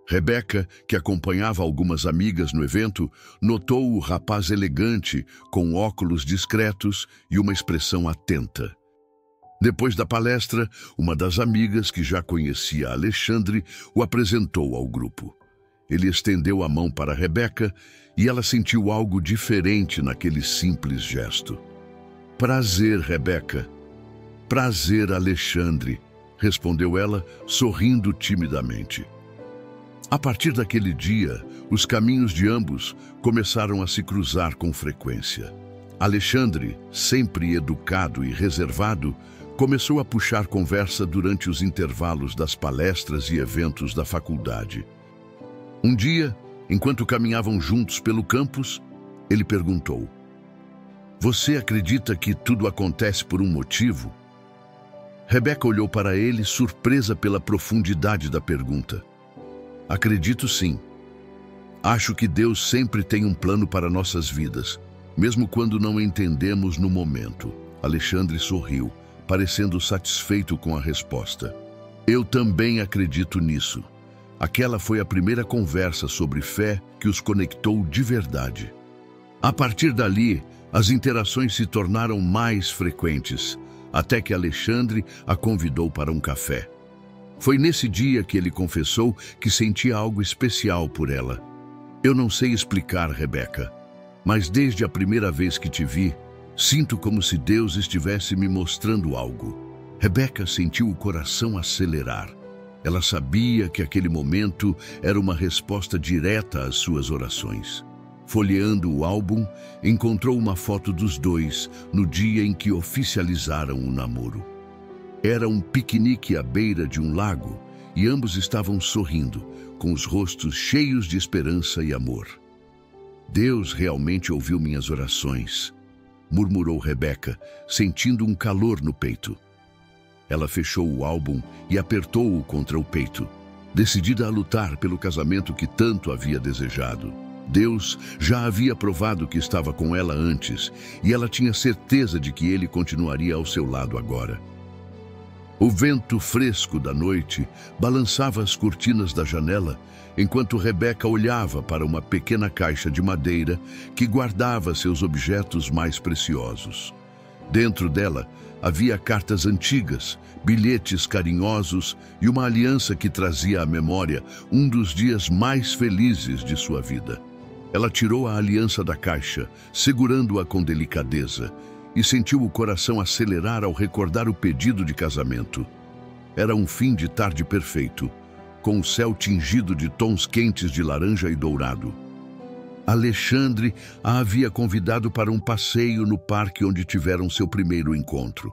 Rebeca, que acompanhava algumas amigas no evento, notou o rapaz elegante, com óculos discretos e uma expressão atenta. Depois da palestra, uma das amigas, que já conhecia Alexandre, o apresentou ao grupo. Ele estendeu a mão para Rebeca e ela sentiu algo diferente naquele simples gesto. Prazer, Rebeca. Prazer, Alexandre, respondeu ela, sorrindo timidamente. A partir daquele dia, os caminhos de ambos começaram a se cruzar com frequência. Alexandre, sempre educado e reservado, começou a puxar conversa durante os intervalos das palestras e eventos da faculdade. Um dia, enquanto caminhavam juntos pelo campus, ele perguntou: "Você acredita que tudo acontece por um motivo?" Rebeca olhou para ele, surpresa pela profundidade da pergunta. "Acredito sim. Acho que Deus sempre tem um plano para nossas vidas, mesmo quando não entendemos no momento." Alexandre sorriu, parecendo satisfeito com a resposta. "Eu também acredito nisso." Aquela foi a primeira conversa sobre fé que os conectou de verdade. A partir dali, as interações se tornaram mais frequentes, até que Alexandre a convidou para um café. Foi nesse dia que ele confessou que sentia algo especial por ela. "Eu não sei explicar, Rebeca, mas desde a primeira vez que te vi, sinto como se Deus estivesse me mostrando algo." Rebeca sentiu o coração acelerar. Ela sabia que aquele momento era uma resposta direta às suas orações. Folheando o álbum, encontrou uma foto dos dois no dia em que oficializaram o namoro. Era um piquenique à beira de um lago e ambos estavam sorrindo, com os rostos cheios de esperança e amor. "Deus realmente ouviu minhas orações", murmurou Rebeca, sentindo um calor no peito. Ela fechou o álbum e apertou-o contra o peito, decidida a lutar pelo casamento que tanto havia desejado. Deus já havia provado que estava com ela antes, e ela tinha certeza de que ele continuaria ao seu lado agora. O vento fresco da noite balançava as cortinas da janela, enquanto Rebeca olhava para uma pequena caixa de madeira que guardava seus objetos mais preciosos. Dentro dela havia cartas antigas, bilhetes carinhosos e uma aliança que trazia à memória um dos dias mais felizes de sua vida. Ela tirou a aliança da caixa, segurando-a com delicadeza, e sentiu o coração acelerar ao recordar o pedido de casamento. Era um fim de tarde perfeito, com o céu tingido de tons quentes de laranja e dourado. Alexandre a havia convidado para um passeio no parque onde tiveram seu primeiro encontro.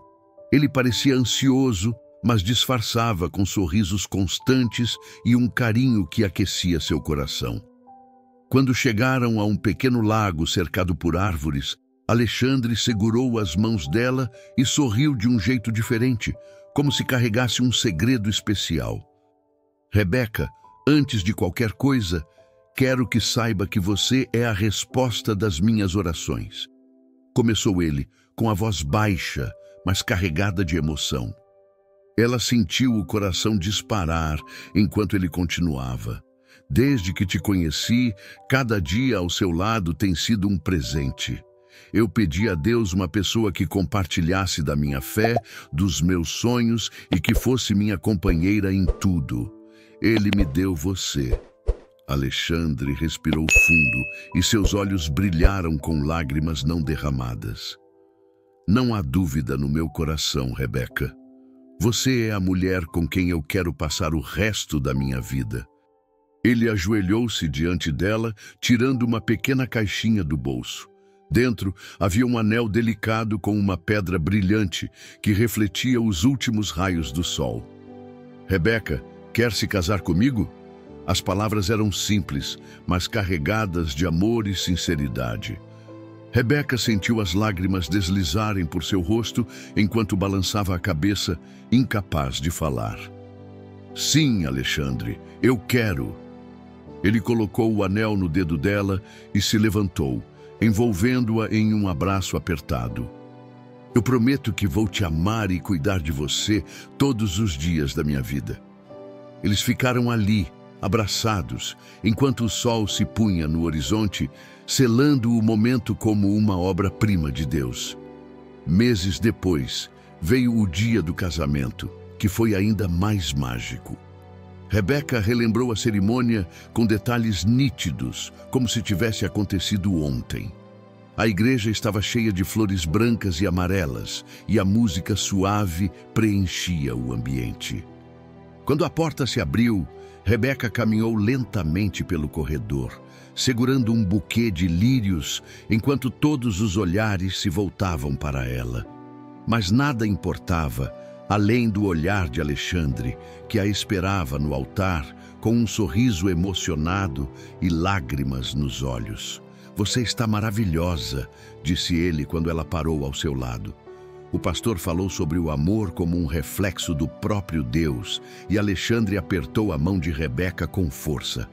Ele parecia ansioso, mas disfarçava com sorrisos constantes e um carinho que aquecia seu coração. Quando chegaram a um pequeno lago cercado por árvores, Alexandre segurou as mãos dela e sorriu de um jeito diferente, como se carregasse um segredo especial. "Rebeca, antes de qualquer coisa, quero que saiba que você é a resposta das minhas orações." Começou ele, com a voz baixa, mas carregada de emoção. Ela sentiu o coração disparar enquanto ele continuava. Desde que te conheci, cada dia ao seu lado tem sido um presente. Eu pedi a Deus uma pessoa que compartilhasse da minha fé, dos meus sonhos e que fosse minha companheira em tudo. Ele me deu você. Alexandre respirou fundo e seus olhos brilharam com lágrimas não derramadas. Não há dúvida no meu coração, Rebeca. Você é a mulher com quem eu quero passar o resto da minha vida. Ele ajoelhou-se diante dela, tirando uma pequena caixinha do bolso. Dentro havia um anel delicado com uma pedra brilhante que refletia os últimos raios do sol. Rebeca, quer se casar comigo? As palavras eram simples, mas carregadas de amor e sinceridade. Rebeca sentiu as lágrimas deslizarem por seu rosto enquanto balançava a cabeça, incapaz de falar. Sim, Alexandre, eu quero. Ele colocou o anel no dedo dela e se levantou, envolvendo-a em um abraço apertado. Eu prometo que vou te amar e cuidar de você todos os dias da minha vida. Eles ficaram ali, abraçados, enquanto o sol se punha no horizonte, selando o momento como uma obra-prima de Deus. Meses depois, veio o dia do casamento, que foi ainda mais mágico. Rebeca relembrou a cerimônia com detalhes nítidos, como se tivesse acontecido ontem. A igreja estava cheia de flores brancas e amarelas, e a música suave preenchia o ambiente. Quando a porta se abriu, Rebeca caminhou lentamente pelo corredor, segurando um buquê de lírios, enquanto todos os olhares se voltavam para ela. Mas nada importava, além do olhar de Alexandre, que a esperava no altar, com um sorriso emocionado e lágrimas nos olhos. Você está maravilhosa, disse ele quando ela parou ao seu lado. O pastor falou sobre o amor como um reflexo do próprio Deus, e Alexandre apertou a mão de Rebeca com força.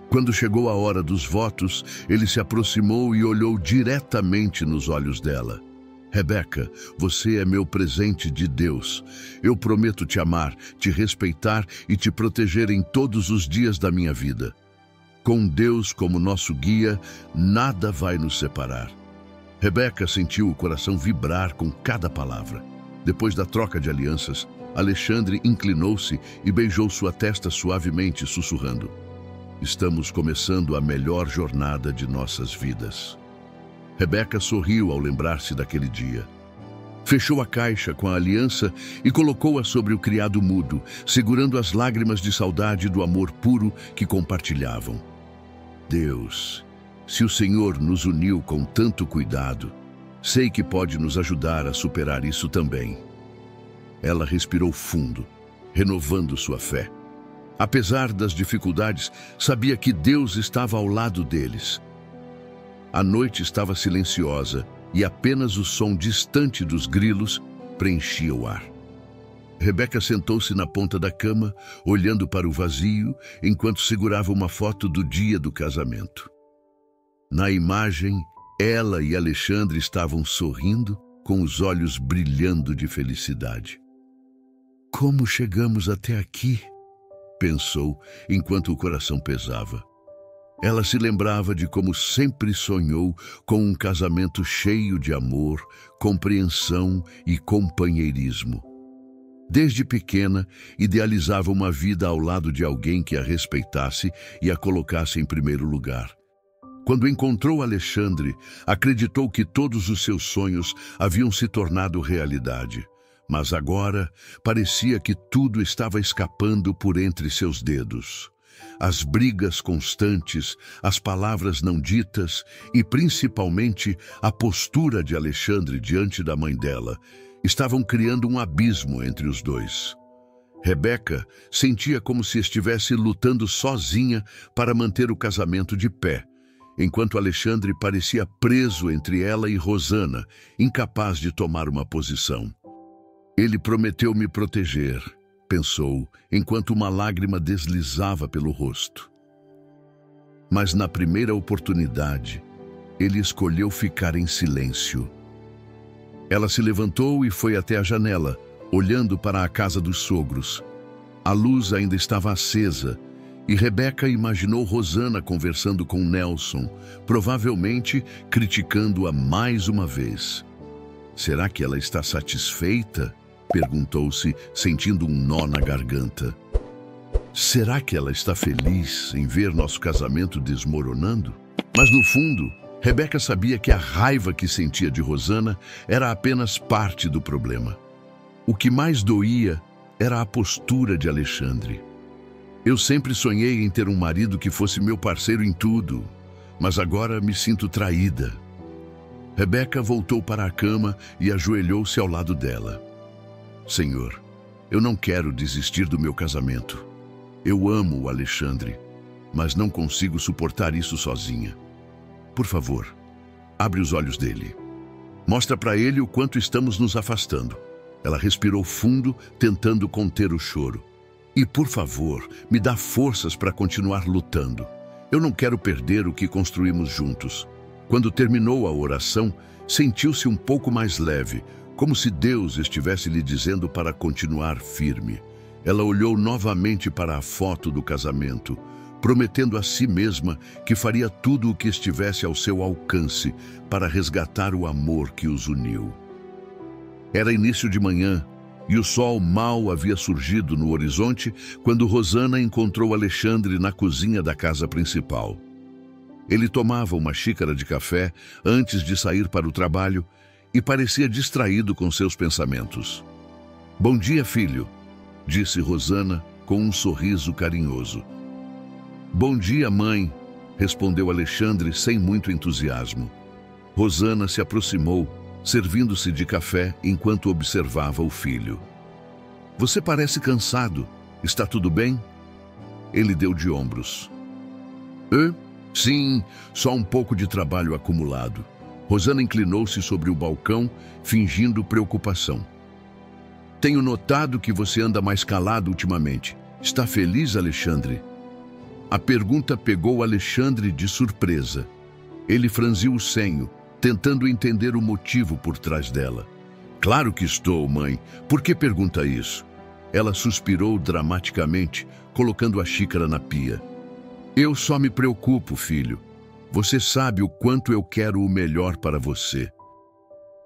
Quando chegou a hora dos votos, ele se aproximou e olhou diretamente nos olhos dela. Rebeca, você é meu presente de Deus. Eu prometo te amar, te respeitar e te proteger em todos os dias da minha vida. Com Deus como nosso guia, nada vai nos separar. Rebeca sentiu o coração vibrar com cada palavra. Depois da troca de alianças, Alexandre inclinou-se e beijou sua testa suavemente, sussurrando: Estamos começando a melhor jornada de nossas vidas. Rebeca sorriu ao lembrar-se daquele dia. Fechou a caixa com a aliança e colocou-a sobre o criado mudo, segurando as lágrimas de saudade do amor puro que compartilhavam. Deus, se o Senhor nos uniu com tanto cuidado, sei que pode nos ajudar a superar isso também. Ela respirou fundo, renovando sua fé. Apesar das dificuldades, sabia que Deus estava ao lado deles. A noite estava silenciosa e apenas o som distante dos grilos preenchia o ar. Rebeca sentou-se na ponta da cama, olhando para o vazio, enquanto segurava uma foto do dia do casamento. Na imagem, ela e Alexandre estavam sorrindo, com os olhos brilhando de felicidade. Como chegamos até aqui? Pensou, enquanto o coração pesava. Ela se lembrava de como sempre sonhou com um casamento cheio de amor, compreensão e companheirismo. Desde pequena, idealizava uma vida ao lado de alguém que a respeitasse e a colocasse em primeiro lugar. Quando encontrou Alexandre, acreditou que todos os seus sonhos haviam se tornado realidade. Mas agora parecia que tudo estava escapando por entre seus dedos. As brigas constantes, as palavras não ditas e, principalmente, a postura de Alexandre diante da mãe dela estavam criando um abismo entre os dois. Rebeca sentia como se estivesse lutando sozinha para manter o casamento de pé, enquanto Alexandre parecia preso entre ela e Rosana, incapaz de tomar uma posição. Ele prometeu me proteger, pensou, enquanto uma lágrima deslizava pelo rosto. Mas na primeira oportunidade, ele escolheu ficar em silêncio. Ela se levantou e foi até a janela, olhando para a casa dos sogros. A luz ainda estava acesa e Rebeca imaginou Rosana conversando com Nelson, provavelmente criticando-a mais uma vez. Será que ela está satisfeita? Perguntou-se, sentindo um nó na garganta. Será que ela está feliz em ver nosso casamento desmoronando? Mas no fundo, Rebeca sabia que a raiva que sentia de Rosana era apenas parte do problema. O que mais doía era a postura de Alexandre. Eu sempre sonhei em ter um marido que fosse meu parceiro em tudo, mas agora me sinto traída. Rebeca voltou para a cama e ajoelhou-se ao lado dela. Senhor, eu não quero desistir do meu casamento. Eu amo o Alexandre, mas não consigo suportar isso sozinha. Por favor, abre os olhos dele. Mostra para ele o quanto estamos nos afastando. Ela respirou fundo, tentando conter o choro. E, por favor, me dá forças para continuar lutando. Eu não quero perder o que construímos juntos. Quando terminou a oração, sentiu-se um pouco mais leve, como se Deus estivesse lhe dizendo para continuar firme. Ela olhou novamente para a foto do casamento, prometendo a si mesma que faria tudo o que estivesse ao seu alcance para resgatar o amor que os uniu. Era início de manhã e o sol mal havia surgido no horizonte quando Rosana encontrou Alexandre na cozinha da casa principal. Ele tomava uma xícara de café antes de sair para o trabalho e parecia distraído com seus pensamentos. Bom dia, filho, disse Rosana com um sorriso carinhoso. Bom dia, mãe, respondeu Alexandre sem muito entusiasmo. Rosana se aproximou, servindo-se de café enquanto observava o filho. Você parece cansado. Está tudo bem? Ele deu de ombros. Sim, só um pouco de trabalho acumulado. Rosana inclinou-se sobre o balcão, fingindo preocupação. Tenho notado que você anda mais calado ultimamente. Está feliz, Alexandre? A pergunta pegou Alexandre de surpresa. Ele franziu o senho, tentando entender o motivo por trás dela. Claro que estou, mãe. Por que pergunta isso? Ela suspirou dramaticamente, colocando a xícara na pia. Eu só me preocupo, filho. Você sabe o quanto eu quero o melhor para você.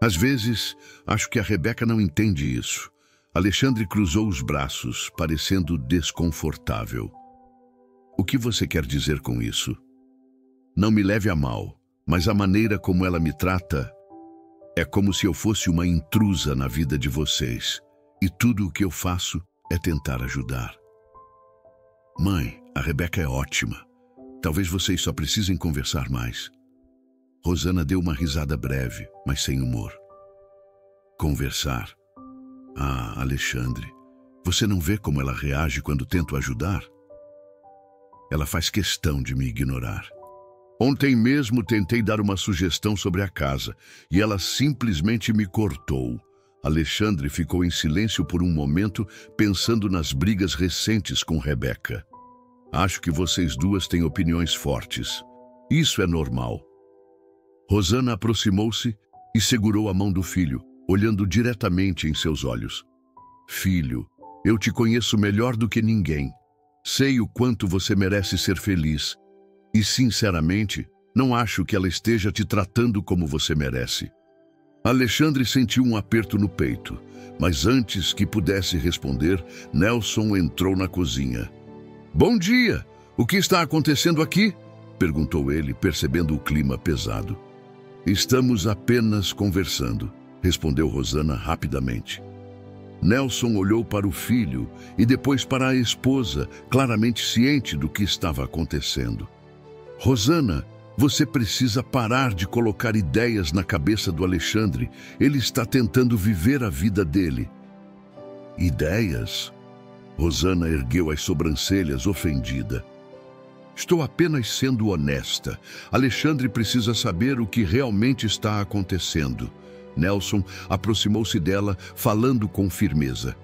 Às vezes, acho que a Rebeca não entende isso. Alexandre cruzou os braços, parecendo desconfortável. O que você quer dizer com isso? Não me leve a mal, mas a maneira como ela me trata é como se eu fosse uma intrusa na vida de vocês. E tudo o que eu faço é tentar ajudar. Mãe, a Rebeca é ótima. Talvez vocês só precisem conversar mais. Rosana deu uma risada breve, mas sem humor. Conversar? Ah, Alexandre, você não vê como ela reage quando tento ajudar? Ela faz questão de me ignorar. Ontem mesmo tentei dar uma sugestão sobre a casa e ela simplesmente me cortou. Alexandre ficou em silêncio por um momento, pensando nas brigas recentes com Rebeca. Acho que vocês duas têm opiniões fortes. Isso é normal. Rosana aproximou-se e segurou a mão do filho, olhando diretamente em seus olhos. Filho, eu te conheço melhor do que ninguém. Sei o quanto você merece ser feliz. E, sinceramente, não acho que ela esteja te tratando como você merece. Alexandre sentiu um aperto no peito, mas antes que pudesse responder, Nelson entrou na cozinha. Bom dia! O que está acontecendo aqui? Perguntou ele, percebendo o clima pesado. Estamos apenas conversando, respondeu Rosana rapidamente. Nelson olhou para o filho e depois para a esposa, claramente ciente do que estava acontecendo. Rosana, você precisa parar de colocar ideias na cabeça do Alexandre. Ele está tentando viver a vida dele. Ideias? Rosana ergueu as sobrancelhas, ofendida. Estou apenas sendo honesta. Alexandre precisa saber o que realmente está acontecendo. Nelson aproximou-se dela, falando com firmeza.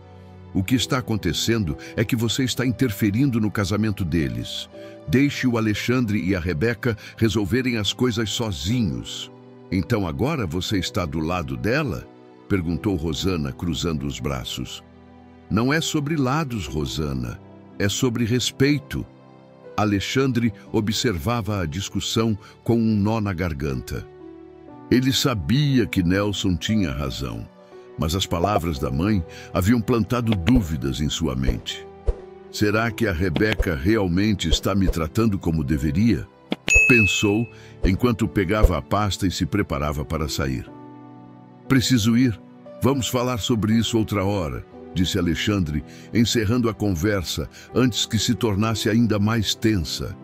O que está acontecendo é que você está interferindo no casamento deles. Deixe o Alexandre e a Rebeca resolverem as coisas sozinhos. Então agora você está do lado dela? Perguntou Rosana, cruzando os braços. Não é sobre lados, Rosana. É sobre respeito. Alexandre observava a discussão com um nó na garganta. Ele sabia que Nelson tinha razão, mas as palavras da mãe haviam plantado dúvidas em sua mente. Será que a Rebeca realmente está me tratando como deveria? Pensou enquanto pegava a pasta e se preparava para sair. Preciso ir. Vamos falar sobre isso outra hora, disse Alexandre, encerrando a conversa antes que se tornasse ainda mais tensa.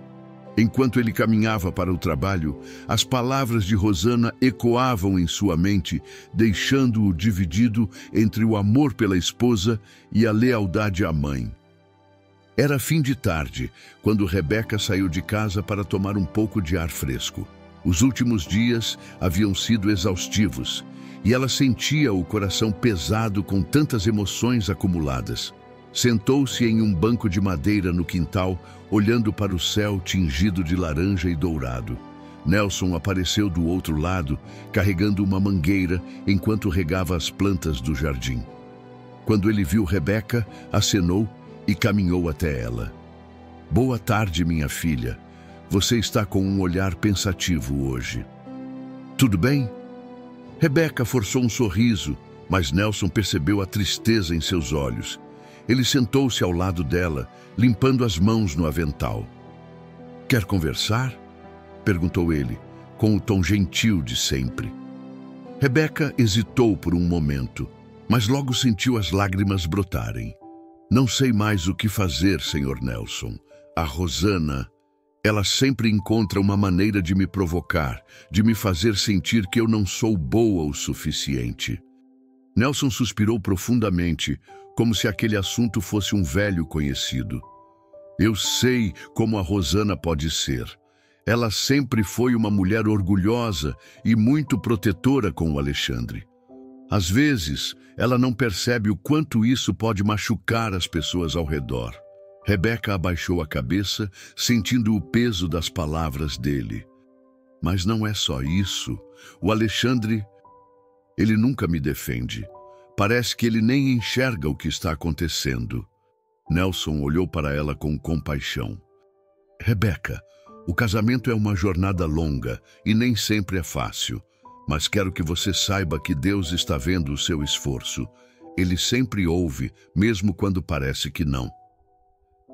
Enquanto ele caminhava para o trabalho, as palavras de Rosana ecoavam em sua mente, deixando-o dividido entre o amor pela esposa e a lealdade à mãe. Era fim de tarde, quando Rebeca saiu de casa para tomar um pouco de ar fresco. Os últimos dias haviam sido exaustivos, e ela sentia o coração pesado com tantas emoções acumuladas. Sentou-se em um banco de madeira no quintal, olhando para o céu tingido de laranja e dourado. Nelson apareceu do outro lado, carregando uma mangueira enquanto regava as plantas do jardim. Quando ele viu Rebeca, acenou e caminhou até ela. Boa tarde, minha filha. Você está com um olhar pensativo hoje. Tudo bem? Rebeca forçou um sorriso, mas Nelson percebeu a tristeza em seus olhos. Ele sentou-se ao lado dela, limpando as mãos no avental. Quer conversar? Perguntou ele, com o tom gentil de sempre. Rebeca hesitou por um momento, mas logo sentiu as lágrimas brotarem. Não sei mais o que fazer, Sr. Nelson. A Rosana, ela sempre encontra uma maneira de me provocar, de me fazer sentir que eu não sou boa o suficiente. Nelson suspirou profundamente, como se aquele assunto fosse um velho conhecido. Eu sei como a Rosana pode ser. Ela sempre foi uma mulher orgulhosa e muito protetora com o Alexandre. Às vezes, ela não percebe o quanto isso pode machucar as pessoas ao redor. Rebeca abaixou a cabeça, sentindo o peso das palavras dele. Mas não é só isso. O Alexandre, ele nunca me defende. Parece que ele nem enxerga o que está acontecendo. Nelson olhou para ela com compaixão. Rebeca, o casamento é uma jornada longa e nem sempre é fácil. Mas quero que você saiba que Deus está vendo o seu esforço. Ele sempre ouve, mesmo quando parece que não.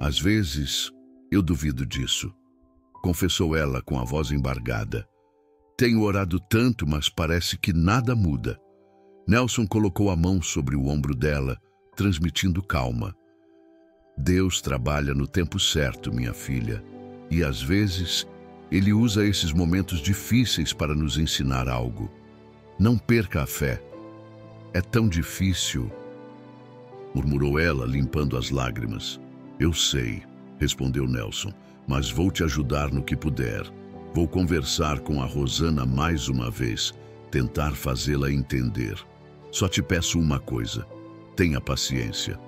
Às vezes, eu duvido disso, confessou ela com a voz embargada. Tenho orado tanto, mas parece que nada muda. Nelson colocou a mão sobre o ombro dela, transmitindo calma. Deus trabalha no tempo certo, minha filha, e às vezes Ele usa esses momentos difíceis para nos ensinar algo. Não perca a fé. É tão difícil, murmurou ela, limpando as lágrimas. Eu sei, respondeu Nelson, mas vou te ajudar no que puder. Vou conversar com a Rosana mais uma vez, tentar fazê-la entender. Só te peço uma coisa, tenha paciência.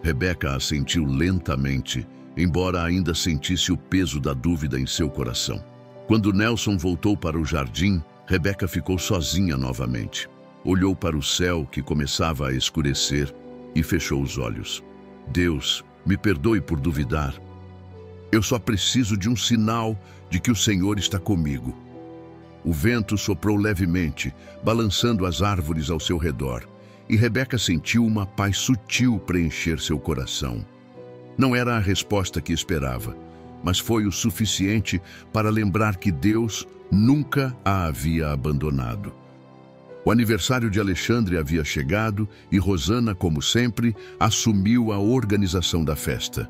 Rebeca assentiu lentamente, embora ainda sentisse o peso da dúvida em seu coração. Quando Nelson voltou para o jardim, Rebeca ficou sozinha novamente. Olhou para o céu, que começava a escurecer, e fechou os olhos. Deus, me perdoe por duvidar. Eu só preciso de um sinal de que o Senhor está comigo. O vento soprou levemente, balançando as árvores ao seu redor, e Rebeca sentiu uma paz sutil preencher seu coração. Não era a resposta que esperava, mas foi o suficiente para lembrar que Deus nunca a havia abandonado. O aniversário de Alexandre havia chegado e Rosana, como sempre, assumiu a organização da festa.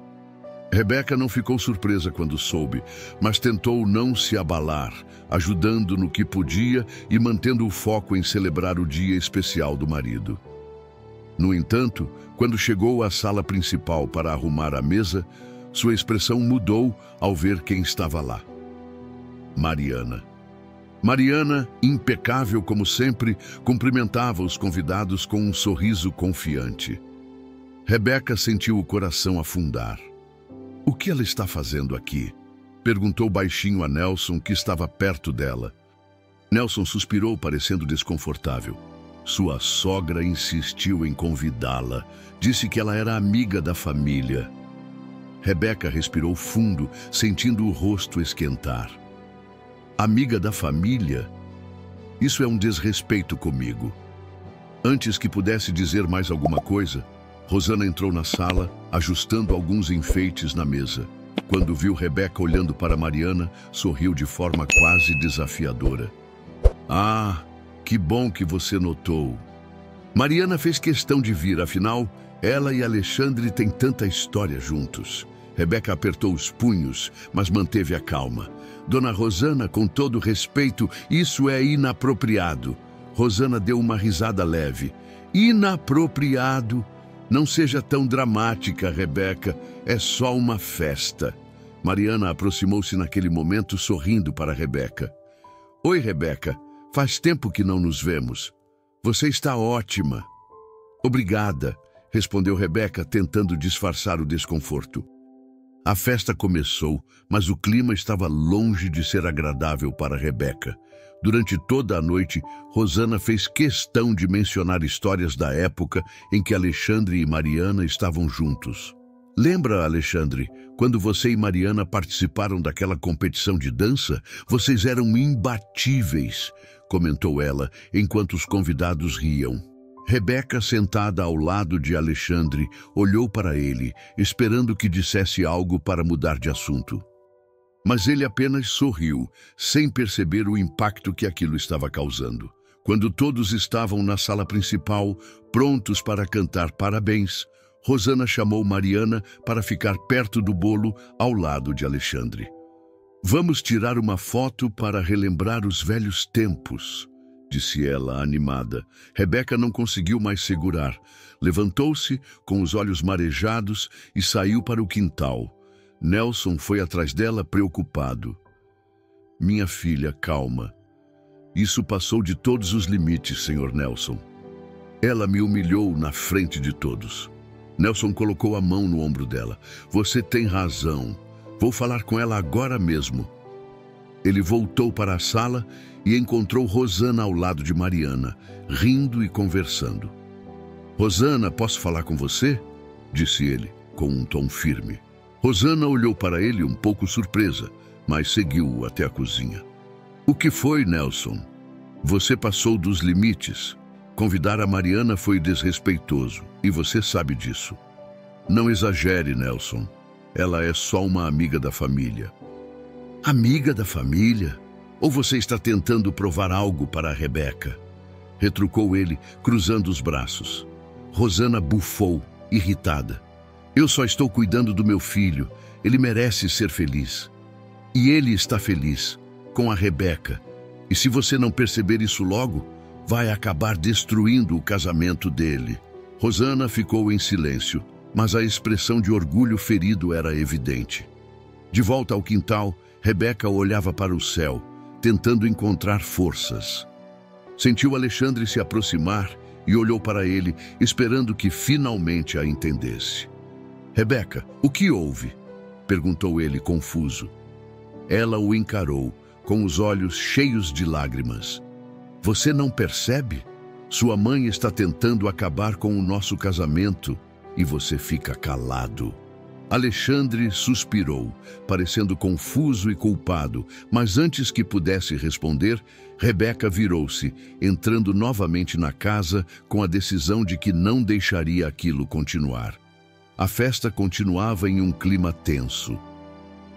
Rebeca não ficou surpresa quando soube, mas tentou não se abalar, ajudando no que podia e mantendo o foco em celebrar o dia especial do marido. No entanto, quando chegou à sala principal para arrumar a mesa, sua expressão mudou ao ver quem estava lá. Mariana. Mariana, impecável como sempre, cumprimentava os convidados com um sorriso confiante. Rebeca sentiu o coração afundar. O que ela está fazendo aqui? Perguntou baixinho a Nelson, que estava perto dela. Nelson suspirou, parecendo desconfortável. Sua sogra insistiu em convidá-la. Disse que ela era amiga da família. Rebeca respirou fundo, sentindo o rosto esquentar. Amiga da família? Isso é um desrespeito comigo. Antes que pudesse dizer mais alguma coisa, Rosana entrou na sala, ajustando alguns enfeites na mesa. Quando viu Rebeca olhando para Mariana, sorriu de forma quase desafiadora. Ah, que bom que você notou. Mariana fez questão de vir, afinal, ela e Alexandre têm tanta história juntos. Rebeca apertou os punhos, mas manteve a calma. Dona Rosana, com todo respeito, isso é inapropriado. Rosana deu uma risada leve. Inapropriado? Não seja tão dramática, Rebeca. É só uma festa. Mariana aproximou-se naquele momento, sorrindo para Rebeca. Oi, Rebeca. Faz tempo que não nos vemos. Você está ótima. Obrigada, respondeu Rebeca, tentando disfarçar o desconforto. A festa começou, mas o clima estava longe de ser agradável para Rebeca. Durante toda a noite, Rosana fez questão de mencionar histórias da época em que Alexandre e Mariana estavam juntos. Lembra, Alexandre, quando você e Mariana participaram daquela competição de dança? Vocês eram imbatíveis, comentou ela, enquanto os convidados riam. Rebeca, sentada ao lado de Alexandre, olhou para ele, esperando que dissesse algo para mudar de assunto. Mas ele apenas sorriu, sem perceber o impacto que aquilo estava causando. Quando todos estavam na sala principal, prontos para cantar parabéns, Rosana chamou Mariana para ficar perto do bolo, ao lado de Alexandre. Vamos tirar uma foto para relembrar os velhos tempos, disse ela, animada. Rebeca não conseguiu mais segurar. Levantou-se, com os olhos marejados, e saiu para o quintal. Nelson foi atrás dela, preocupado. Minha filha, calma. Isso passou de todos os limites, Sr. Nelson. Ela me humilhou na frente de todos. Nelson colocou a mão no ombro dela. Você tem razão. Vou falar com ela agora mesmo. Ele voltou para a sala e encontrou Rosana ao lado de Mariana, rindo e conversando. Rosana, posso falar com você? Disse ele, com um tom firme. Rosana olhou para ele um pouco surpresa, mas seguiu-o até a cozinha. O que foi, Nelson? Você passou dos limites. Convidar a Mariana foi desrespeitoso, e você sabe disso. Não exagere, Nelson. Ela é só uma amiga da família. Amiga da família? Ou você está tentando provar algo para a Rebeca? Retrucou ele, cruzando os braços. Rosana bufou, irritada. Eu só estou cuidando do meu filho. Ele merece ser feliz. E ele está feliz, com a Rebeca. E se você não perceber isso logo, vai acabar destruindo o casamento dele. Rosana ficou em silêncio, mas a expressão de orgulho ferido era evidente. De volta ao quintal, Rebeca olhava para o céu, tentando encontrar forças. Sentiu Alexandre se aproximar e olhou para ele, esperando que finalmente a entendesse. Rebeca, o que houve? Perguntou ele, confuso. Ela o encarou, com os olhos cheios de lágrimas. Você não percebe? Sua mãe está tentando acabar com o nosso casamento e você fica calado. Alexandre suspirou, parecendo confuso e culpado, mas antes que pudesse responder, Rebeca virou-se, entrando novamente na casa com a decisão de que não deixaria aquilo continuar. A festa continuava em um clima tenso.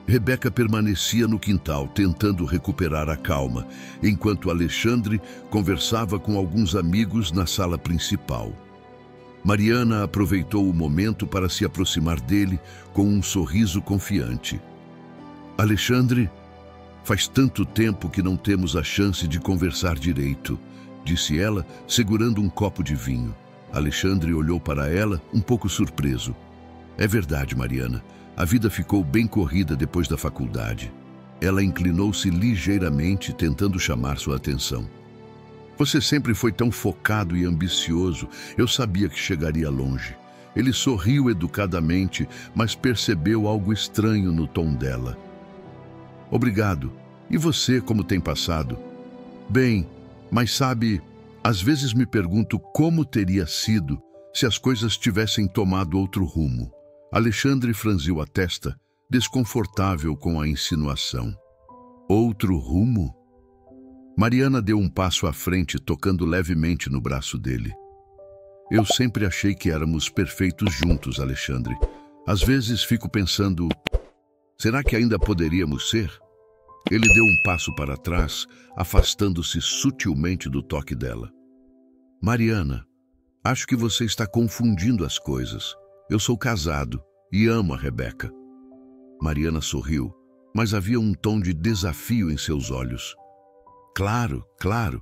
Rebeca permanecia no quintal, tentando recuperar a calma, enquanto Alexandre conversava com alguns amigos na sala principal. Mariana aproveitou o momento para se aproximar dele com um sorriso confiante. Alexandre, faz tanto tempo que não temos a chance de conversar direito, disse ela, segurando um copo de vinho. Alexandre olhou para ela, um pouco surpreso. É verdade, Mariana. A vida ficou bem corrida depois da faculdade. Ela inclinou-se ligeiramente, tentando chamar sua atenção. Você sempre foi tão focado e ambicioso. Eu sabia que chegaria longe. Ele sorriu educadamente, mas percebeu algo estranho no tom dela. Obrigado. E você, como tem passado? Bem, mas sabe, Às vezes me pergunto como teria sido se as coisas tivessem tomado outro rumo. Alexandre franziu a testa, desconfortável com a insinuação. Outro rumo? Mariana deu um passo à frente, tocando levemente no braço dele. Eu sempre achei que éramos perfeitos juntos, Alexandre. Às vezes fico pensando, será que ainda poderíamos ser? Ele deu um passo para trás, afastando-se sutilmente do toque dela. Mariana, acho que você está confundindo as coisas. Eu sou casado e amo a Rebeca. Mariana sorriu, mas havia um tom de desafio em seus olhos. Claro, claro,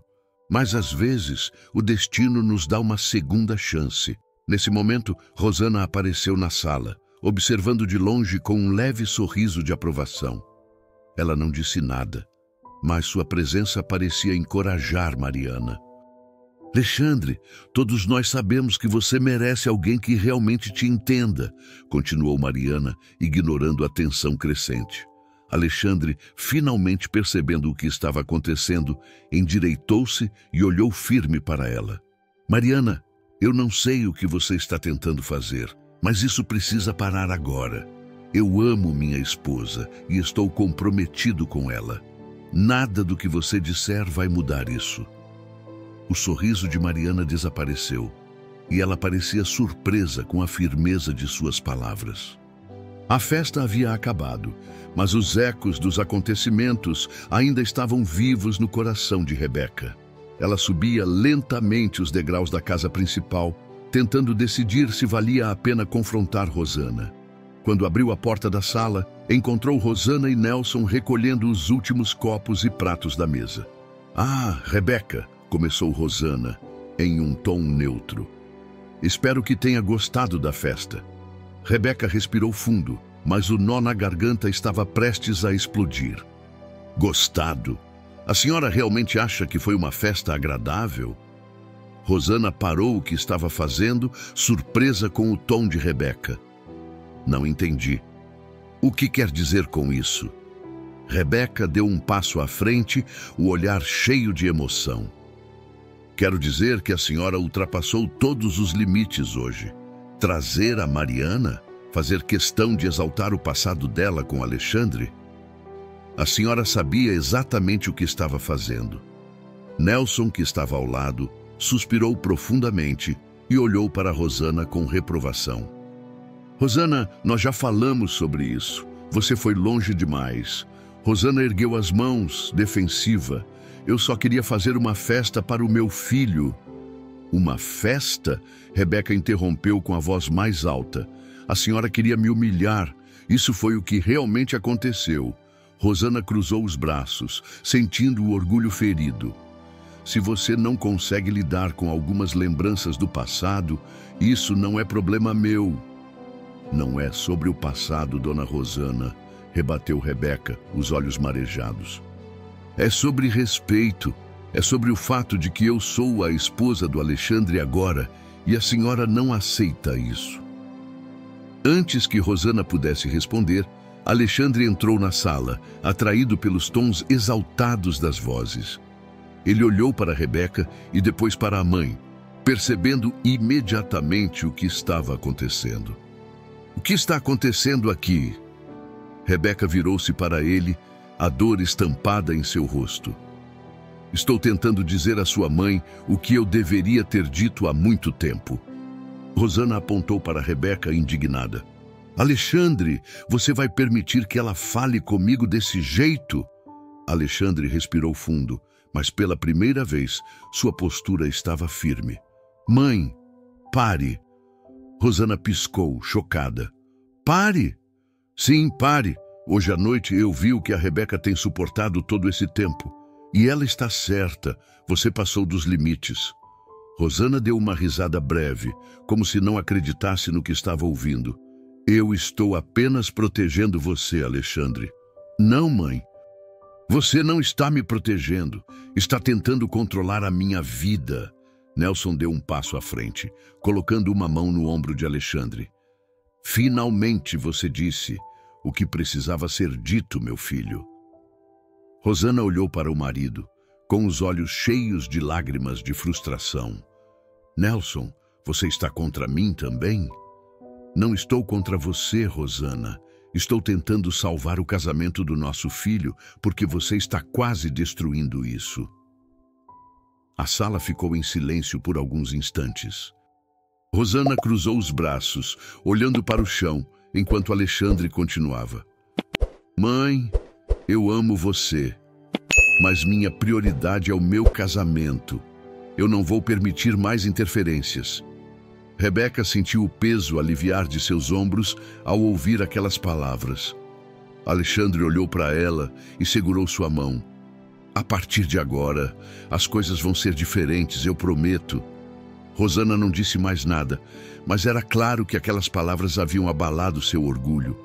mas às vezes o destino nos dá uma segunda chance. Nesse momento, Rosana apareceu na sala, observando de longe com um leve sorriso de aprovação. Ela não disse nada, mas sua presença parecia encorajar Mariana. Alexandre, todos nós sabemos que você merece alguém que realmente te entenda, continuou Mariana, ignorando a tensão crescente. Alexandre, finalmente percebendo o que estava acontecendo, endireitou-se e olhou firme para ela. Mariana, eu não sei o que você está tentando fazer, mas isso precisa parar agora. Eu amo minha esposa e estou comprometido com ela. Nada do que você disser vai mudar isso. O sorriso de Mariana desapareceu e ela parecia surpresa com a firmeza de suas palavras. A festa havia acabado, mas os ecos dos acontecimentos ainda estavam vivos no coração de Rebeca. Ela subia lentamente os degraus da casa principal, tentando decidir se valia a pena confrontar Rosana. Quando abriu a porta da sala, encontrou Rosana e Nelson recolhendo os últimos copos e pratos da mesa. Ah, Rebeca, começou Rosana, em um tom neutro. Espero que tenha gostado da festa. Rebeca respirou fundo, mas o nó na garganta estava prestes a explodir. Gostado? A senhora realmente acha que foi uma festa agradável? Rosana parou o que estava fazendo, surpresa com o tom de Rebeca. Não entendi. O que quer dizer com isso? Rebeca deu um passo à frente, o olhar cheio de emoção. Quero dizer que a senhora ultrapassou todos os limites hoje. Trazer a Mariana? Fazer questão de exaltar o passado dela com Alexandre? A senhora sabia exatamente o que estava fazendo. Nelson, que estava ao lado, suspirou profundamente e olhou para Rosana com reprovação. Rosana, nós já falamos sobre isso. Você foi longe demais. Rosana ergueu as mãos, defensiva. Eu só queria fazer uma festa para o meu filho. Uma festa? Rebeca interrompeu com a voz mais alta. A senhora queria me humilhar. Isso foi o que realmente aconteceu. Rosana cruzou os braços, sentindo o orgulho ferido. Se você não consegue lidar com algumas lembranças do passado, isso não é problema meu. Não é sobre o passado, dona Rosana, rebateu Rebeca, os olhos marejados. É sobre respeito. É sobre o fato de que eu sou a esposa do Alexandre agora e a senhora não aceita isso. Antes que Rosana pudesse responder, Alexandre entrou na sala, atraído pelos tons exaltados das vozes. Ele olhou para Rebeca e depois para a mãe, percebendo imediatamente o que estava acontecendo. O que está acontecendo aqui? Rebeca virou-se para ele, a dor estampada em seu rosto. Estou tentando dizer à sua mãe o que eu deveria ter dito há muito tempo. Rosana apontou para Rebeca indignada. Alexandre, você vai permitir que ela fale comigo desse jeito? Alexandre respirou fundo, mas pela primeira vez sua postura estava firme. Mãe, pare. Rosana piscou, chocada. Pare? Sim, pare. Hoje à noite eu vi o que a Rebeca tem suportado todo esse tempo. E ela está certa, você passou dos limites. Rosana deu uma risada breve, como se não acreditasse no que estava ouvindo. Eu estou apenas protegendo você, Alexandre. Não, mãe. Você não está me protegendo. Está tentando controlar a minha vida. Nelson deu um passo à frente, colocando uma mão no ombro de Alexandre. Finalmente você disse o que precisava ser dito, meu filho. Rosana olhou para o marido, com os olhos cheios de lágrimas de frustração. Nelson, você está contra mim também? Não estou contra você, Rosana. Estou tentando salvar o casamento do nosso filho, porque você está quase destruindo isso. A sala ficou em silêncio por alguns instantes. Rosana cruzou os braços, olhando para o chão, enquanto Alexandre continuava. Mãe, eu amo você, mas minha prioridade é o meu casamento. Eu não vou permitir mais interferências. Rebeca sentiu o peso aliviar de seus ombros ao ouvir aquelas palavras. Alexandre olhou para ela e segurou sua mão. A partir de agora, as coisas vão ser diferentes, eu prometo. Rosana não disse mais nada, mas era claro que aquelas palavras haviam abalado seu orgulho.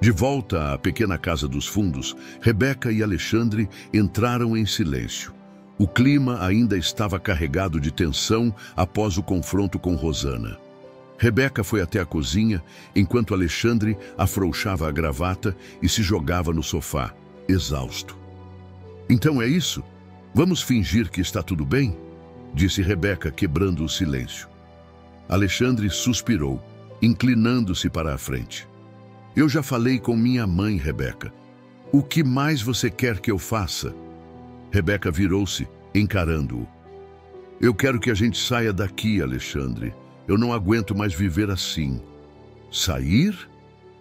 De volta à pequena casa dos fundos, Rebeca e Alexandre entraram em silêncio. O clima ainda estava carregado de tensão após o confronto com Rosana. Rebeca foi até a cozinha, enquanto Alexandre afrouxava a gravata e se jogava no sofá, exausto. Então é isso? Vamos fingir que está tudo bem? Disse Rebeca, quebrando o silêncio. Alexandre suspirou, inclinando-se para a frente. Eu já falei com minha mãe, Rebeca. O que mais você quer que eu faça? Rebeca virou-se, encarando-o. Eu quero que a gente saia daqui, Alexandre. Eu não aguento mais viver assim. Sair?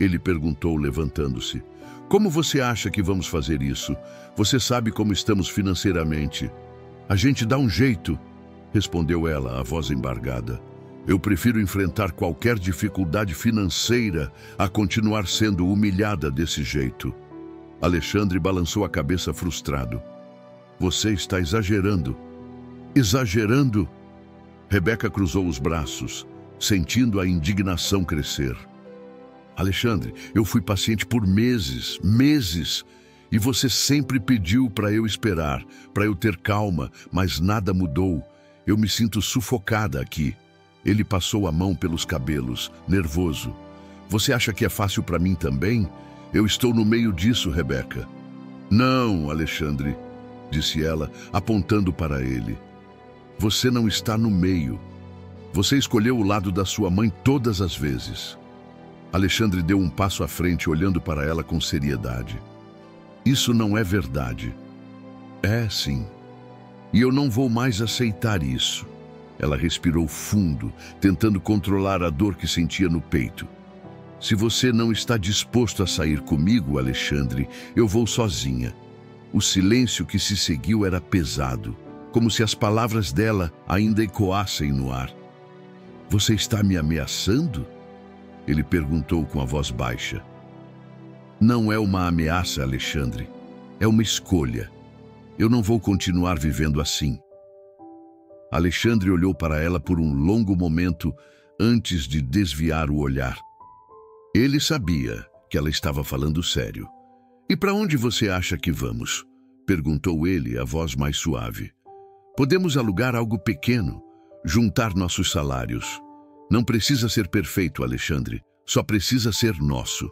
Ele perguntou, levantando-se. Como você acha que vamos fazer isso? Você sabe como estamos financeiramente. A gente dá um jeito, respondeu ela, a voz embargada. Eu prefiro enfrentar qualquer dificuldade financeira a continuar sendo humilhada desse jeito. Alexandre balançou a cabeça frustrado. Você está exagerando. Exagerando? Rebeca cruzou os braços, sentindo a indignação crescer. Alexandre, eu fui paciente por meses, e você sempre pediu para eu esperar, para eu ter calma, mas nada mudou. Eu me sinto sufocada aqui. Ele passou a mão pelos cabelos, nervoso. Você acha que é fácil para mim também? Eu estou no meio disso, Rebeca. Não, Alexandre, disse ela, apontando para ele. Você não está no meio. Você escolheu o lado da sua mãe todas as vezes. Alexandre deu um passo à frente, olhando para ela com seriedade. Isso não é verdade. É, sim. E eu não vou mais aceitar isso. Ela respirou fundo, tentando controlar a dor que sentia no peito. Se você não está disposto a sair comigo, Alexandre, eu vou sozinha. O silêncio que se seguiu era pesado, como se as palavras dela ainda ecoassem no ar. Você está me ameaçando? Ele perguntou com a voz baixa. Não é uma ameaça, Alexandre. É uma escolha. Eu não vou continuar vivendo assim. Alexandre olhou para ela por um longo momento antes de desviar o olhar. Ele sabia que ela estava falando sério. E para onde você acha que vamos? Perguntou ele, a voz mais suave. Podemos alugar algo pequeno, juntar nossos salários. Não precisa ser perfeito, Alexandre. Só precisa ser nosso.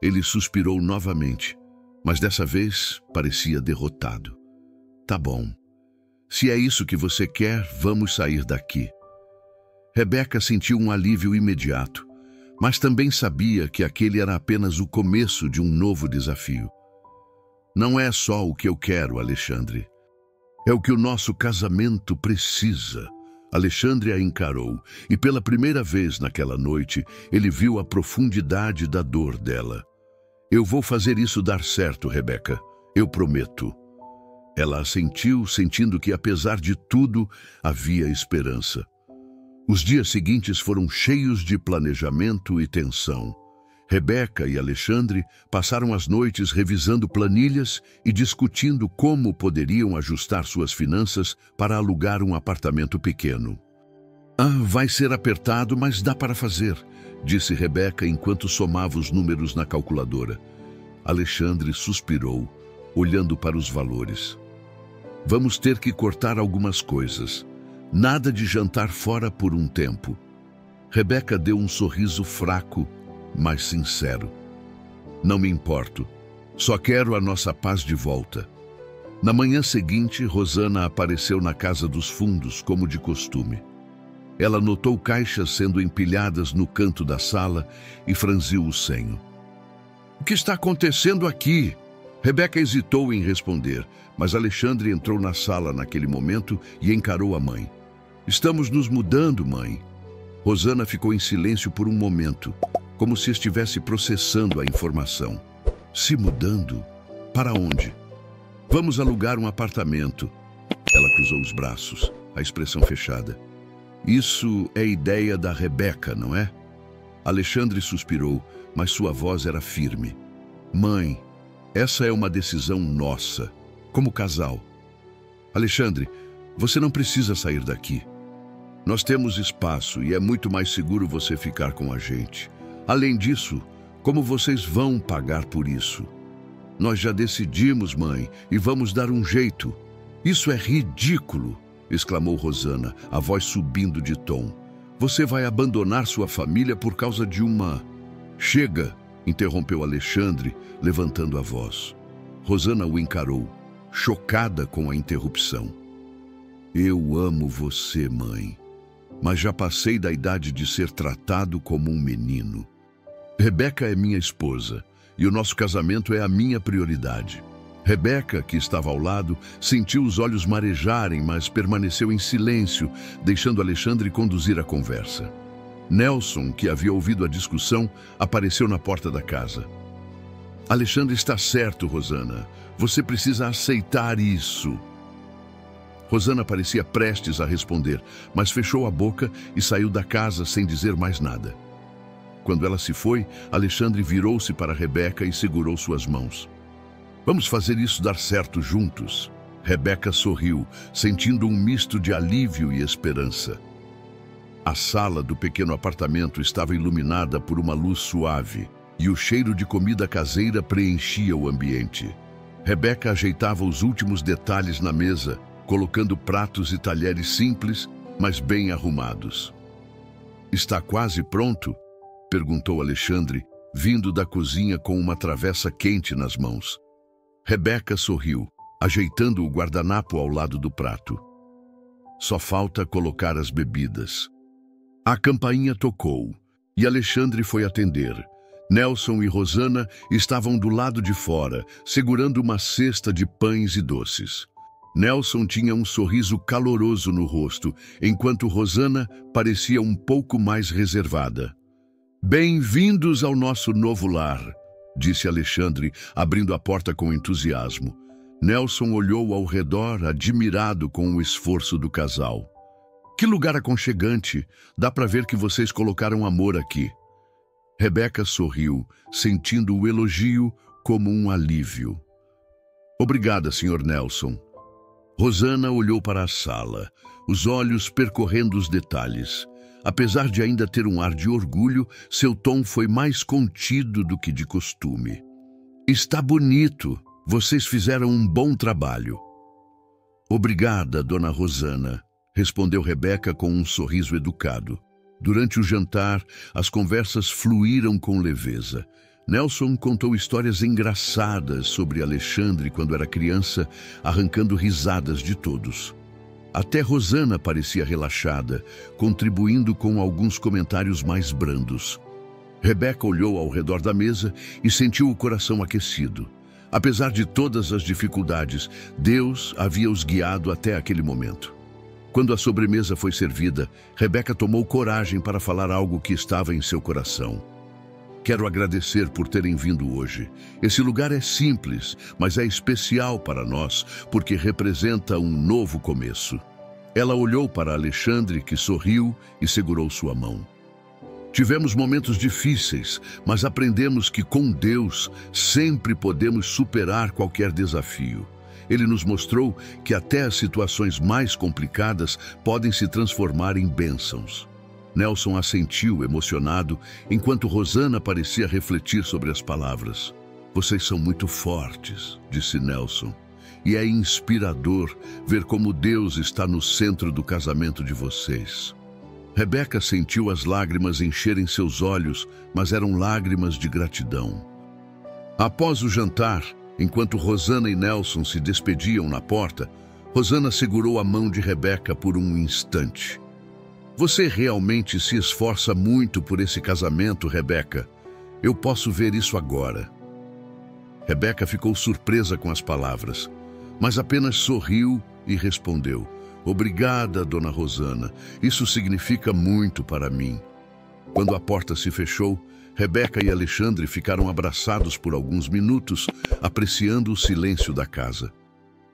Ele suspirou novamente, mas dessa vez parecia derrotado. Tá bom. Se é isso que você quer, vamos sair daqui. Rebeca sentiu um alívio imediato, mas também sabia que aquele era apenas o começo de um novo desafio. Não é só o que eu quero, Alexandre. É o que o nosso casamento precisa. Alexandre a encarou, e pela primeira vez naquela noite, ele viu a profundidade da dor dela. Eu vou fazer isso dar certo, Rebeca. Eu prometo. Ela assentiu, sentindo que, apesar de tudo, havia esperança. Os dias seguintes foram cheios de planejamento e tensão. Rebeca e Alexandre passaram as noites revisando planilhas e discutindo como poderiam ajustar suas finanças para alugar um apartamento pequeno. Vai ser apertado, mas dá para fazer, disse Rebeca enquanto somava os números na calculadora. Alexandre suspirou, olhando para os valores. Vamos ter que cortar algumas coisas. Nada de jantar fora por um tempo. Rebeca deu um sorriso fraco, mas sincero. Não me importo. Só quero a nossa paz de volta. Na manhã seguinte, Rosana apareceu na casa dos fundos, como de costume. Ela notou caixas sendo empilhadas no canto da sala e franziu o senho. O que está acontecendo aqui? Rebeca hesitou em responder, mas Alexandre entrou na sala naquele momento e encarou a mãe. Estamos nos mudando, mãe. Rosana ficou em silêncio por um momento, como se estivesse processando a informação. Se mudando? Para onde? Vamos alugar um apartamento. Ela cruzou os braços, a expressão fechada. Isso é ideia da Rebeca, não é? Alexandre suspirou, mas sua voz era firme. Mãe, essa é uma decisão nossa, como casal. Alexandre, você não precisa sair daqui. Nós temos espaço e é muito mais seguro você ficar com a gente. Além disso, como vocês vão pagar por isso? Nós já decidimos, mãe, e vamos dar um jeito. Isso é ridículo, exclamou Rosana, a voz subindo de tom. Você vai abandonar sua família por causa de uma... Chega, interrompeu Alexandre, levantando a voz. Rosana o encarou, chocada com a interrupção. Eu amo você, mãe, mas já passei da idade de ser tratado como um menino. Rebeca é minha esposa e o nosso casamento é a minha prioridade. Rebeca, que estava ao lado, sentiu os olhos marejarem, mas permaneceu em silêncio, deixando Alexandre conduzir a conversa. Nelson, que havia ouvido a discussão, apareceu na porta da casa. Alexandre está certo, Rosana. Você precisa aceitar isso. Rosana parecia prestes a responder, mas fechou a boca e saiu da casa sem dizer mais nada. Quando ela se foi, Alexandre virou-se para Rebeca e segurou suas mãos. Vamos fazer isso dar certo juntos. Rebeca sorriu, sentindo um misto de alívio e esperança. A sala do pequeno apartamento estava iluminada por uma luz suave e o cheiro de comida caseira preenchia o ambiente. Rebeca ajeitava os últimos detalhes na mesa, colocando pratos e talheres simples, mas bem arrumados. Está quase pronto? Perguntou Alexandre, vindo da cozinha com uma travessa quente nas mãos. Rebeca sorriu, ajeitando o guardanapo ao lado do prato. Só falta colocar as bebidas. A campainha tocou e Alexandre foi atender. Nelson e Rosana estavam do lado de fora, segurando uma cesta de pães e doces. Nelson tinha um sorriso caloroso no rosto, enquanto Rosana parecia um pouco mais reservada. Bem-vindos ao nosso novo lar, disse Alexandre, abrindo a porta com entusiasmo. Nelson olhou ao redor, admirado com o esforço do casal. Que lugar aconchegante! Dá para ver que vocês colocaram amor aqui. Rebeca sorriu, sentindo o elogio como um alívio. Obrigada, Sr. Nelson. Rosana olhou para a sala, os olhos percorrendo os detalhes. Apesar de ainda ter um ar de orgulho, seu tom foi mais contido do que de costume. Está bonito. Vocês fizeram um bom trabalho. Obrigada, dona Rosana, respondeu Rebeca com um sorriso educado. Durante o jantar, as conversas fluíram com leveza. Nelson contou histórias engraçadas sobre Alexandre quando era criança, arrancando risadas de todos. Até Rosana parecia relaxada, contribuindo com alguns comentários mais brandos. Rebeca olhou ao redor da mesa e sentiu o coração aquecido. Apesar de todas as dificuldades, Deus havia os guiado até aquele momento. Quando a sobremesa foi servida, Rebeca tomou coragem para falar algo que estava em seu coração. Quero agradecer por terem vindo hoje. Esse lugar é simples, mas é especial para nós, porque representa um novo começo. Ela olhou para Alexandre, que sorriu e segurou sua mão. Tivemos momentos difíceis, mas aprendemos que com Deus sempre podemos superar qualquer desafio. Ele nos mostrou que até as situações mais complicadas podem se transformar em bênçãos. Nelson assentiu, emocionado, enquanto Rosana parecia refletir sobre as palavras. Vocês são muito fortes, disse Nelson, e é inspirador ver como Deus está no centro do casamento de vocês. Rebeca sentiu as lágrimas encherem seus olhos, mas eram lágrimas de gratidão. Após o jantar, Enquanto Rosana e Nelson se despediam na porta, Rosana segurou a mão de Rebeca por um instante. Você realmente se esforça muito por esse casamento, Rebeca. Eu posso ver isso agora. Rebeca ficou surpresa com as palavras, mas apenas sorriu e respondeu: Obrigada, dona Rosana. Isso significa muito para mim. Quando a porta se fechou, Rebeca e Alexandre ficaram abraçados por alguns minutos, apreciando o silêncio da casa.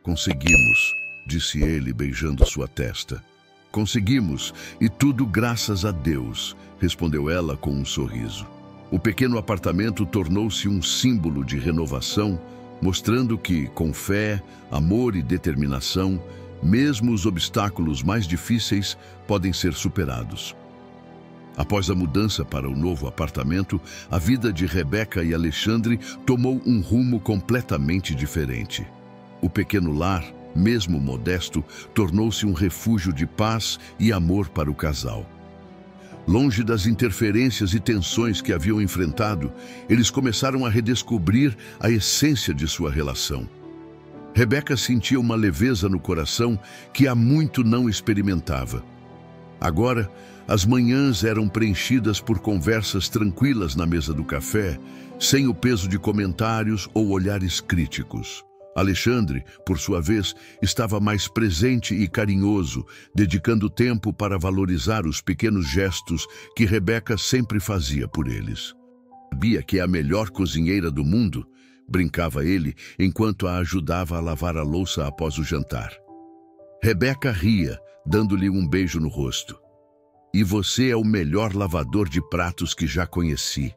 Conseguimos, disse ele, beijando sua testa. Conseguimos, e tudo graças a Deus, respondeu ela com um sorriso. O pequeno apartamento tornou-se um símbolo de renovação, mostrando que, com fé, amor e determinação, mesmo os obstáculos mais difíceis podem ser superados. Após a mudança para o novo apartamento, a vida de Rebeca e Alexandre tomou um rumo completamente diferente. O pequeno lar, mesmo modesto, tornou-se um refúgio de paz e amor para o casal. Longe das interferências e tensões que haviam enfrentado, eles começaram a redescobrir a essência de sua relação. Rebeca sentia uma leveza no coração que há muito não experimentava. Agora, as manhãs eram preenchidas por conversas tranquilas na mesa do café, sem o peso de comentários ou olhares críticos. Alexandre, por sua vez, estava mais presente e carinhoso, dedicando tempo para valorizar os pequenos gestos que Rebeca sempre fazia por eles. Sabia que é a melhor cozinheira do mundo, brincava ele enquanto a ajudava a lavar a louça após o jantar. Rebeca ria, dando-lhe um beijo no rosto. E você é o melhor lavador de pratos que já conheci.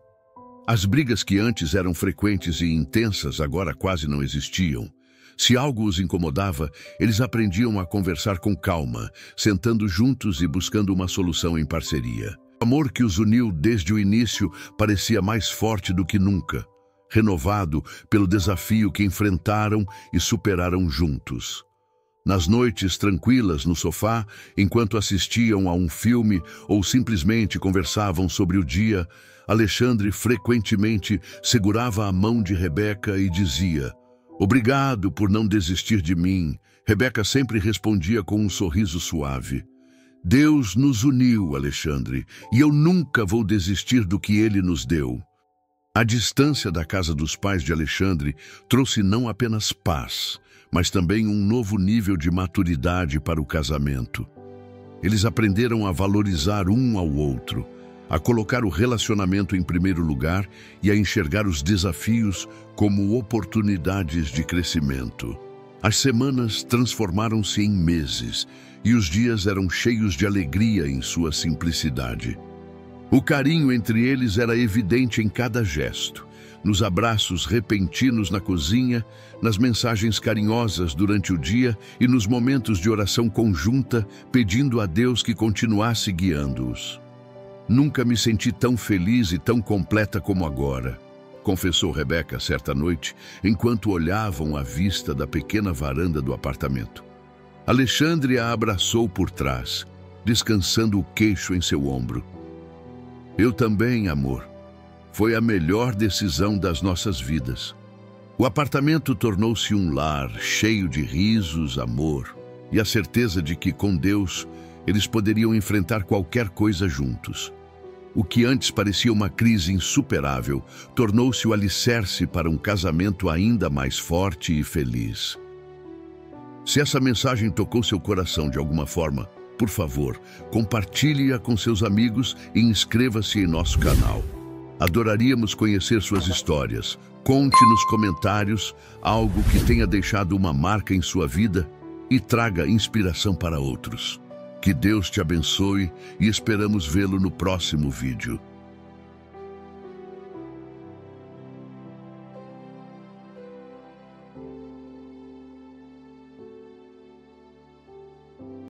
As brigas que antes eram frequentes e intensas agora quase não existiam. Se algo os incomodava, eles aprendiam a conversar com calma, sentando juntos e buscando uma solução em parceria. O amor que os uniu desde o início parecia mais forte do que nunca, renovado pelo desafio que enfrentaram e superaram juntos. Nas noites tranquilas no sofá, enquanto assistiam a um filme ou simplesmente conversavam sobre o dia, Alexandre frequentemente segurava a mão de Rebeca e dizia: Obrigado por não desistir de mim. Rebeca sempre respondia com um sorriso suave: Deus nos uniu, Alexandre, e eu nunca vou desistir do que Ele nos deu. A distância da casa dos pais de Alexandre trouxe não apenas paz, mas também um novo nível de maturidade para o casamento. Eles aprenderam a valorizar um ao outro, a colocar o relacionamento em primeiro lugar e a enxergar os desafios como oportunidades de crescimento. As semanas transformaram-se em meses e os dias eram cheios de alegria em sua simplicidade. O carinho entre eles era evidente em cada gesto, nos abraços repentinos na cozinha, nas mensagens carinhosas durante o dia e nos momentos de oração conjunta, pedindo a Deus que continuasse guiando-os. Nunca me senti tão feliz e tão completa como agora, confessou Rebeca certa noite, enquanto olhavam a vista da pequena varanda do apartamento. Alexandre a abraçou por trás, descansando o queixo em seu ombro. Eu também, amor. Foi a melhor decisão das nossas vidas. O apartamento tornou-se um lar cheio de risos, amor e a certeza de que, com Deus, eles poderiam enfrentar qualquer coisa juntos. O que antes parecia uma crise insuperável tornou-se o alicerce para um casamento ainda mais forte e feliz. Se essa mensagem tocou seu coração de alguma forma, por favor, compartilhe-a com seus amigos e inscreva-se em nosso canal. Adoraríamos conhecer suas histórias. Conte nos comentários algo que tenha deixado uma marca em sua vida e traga inspiração para outros. Que Deus te abençoe e esperamos vê-lo no próximo vídeo.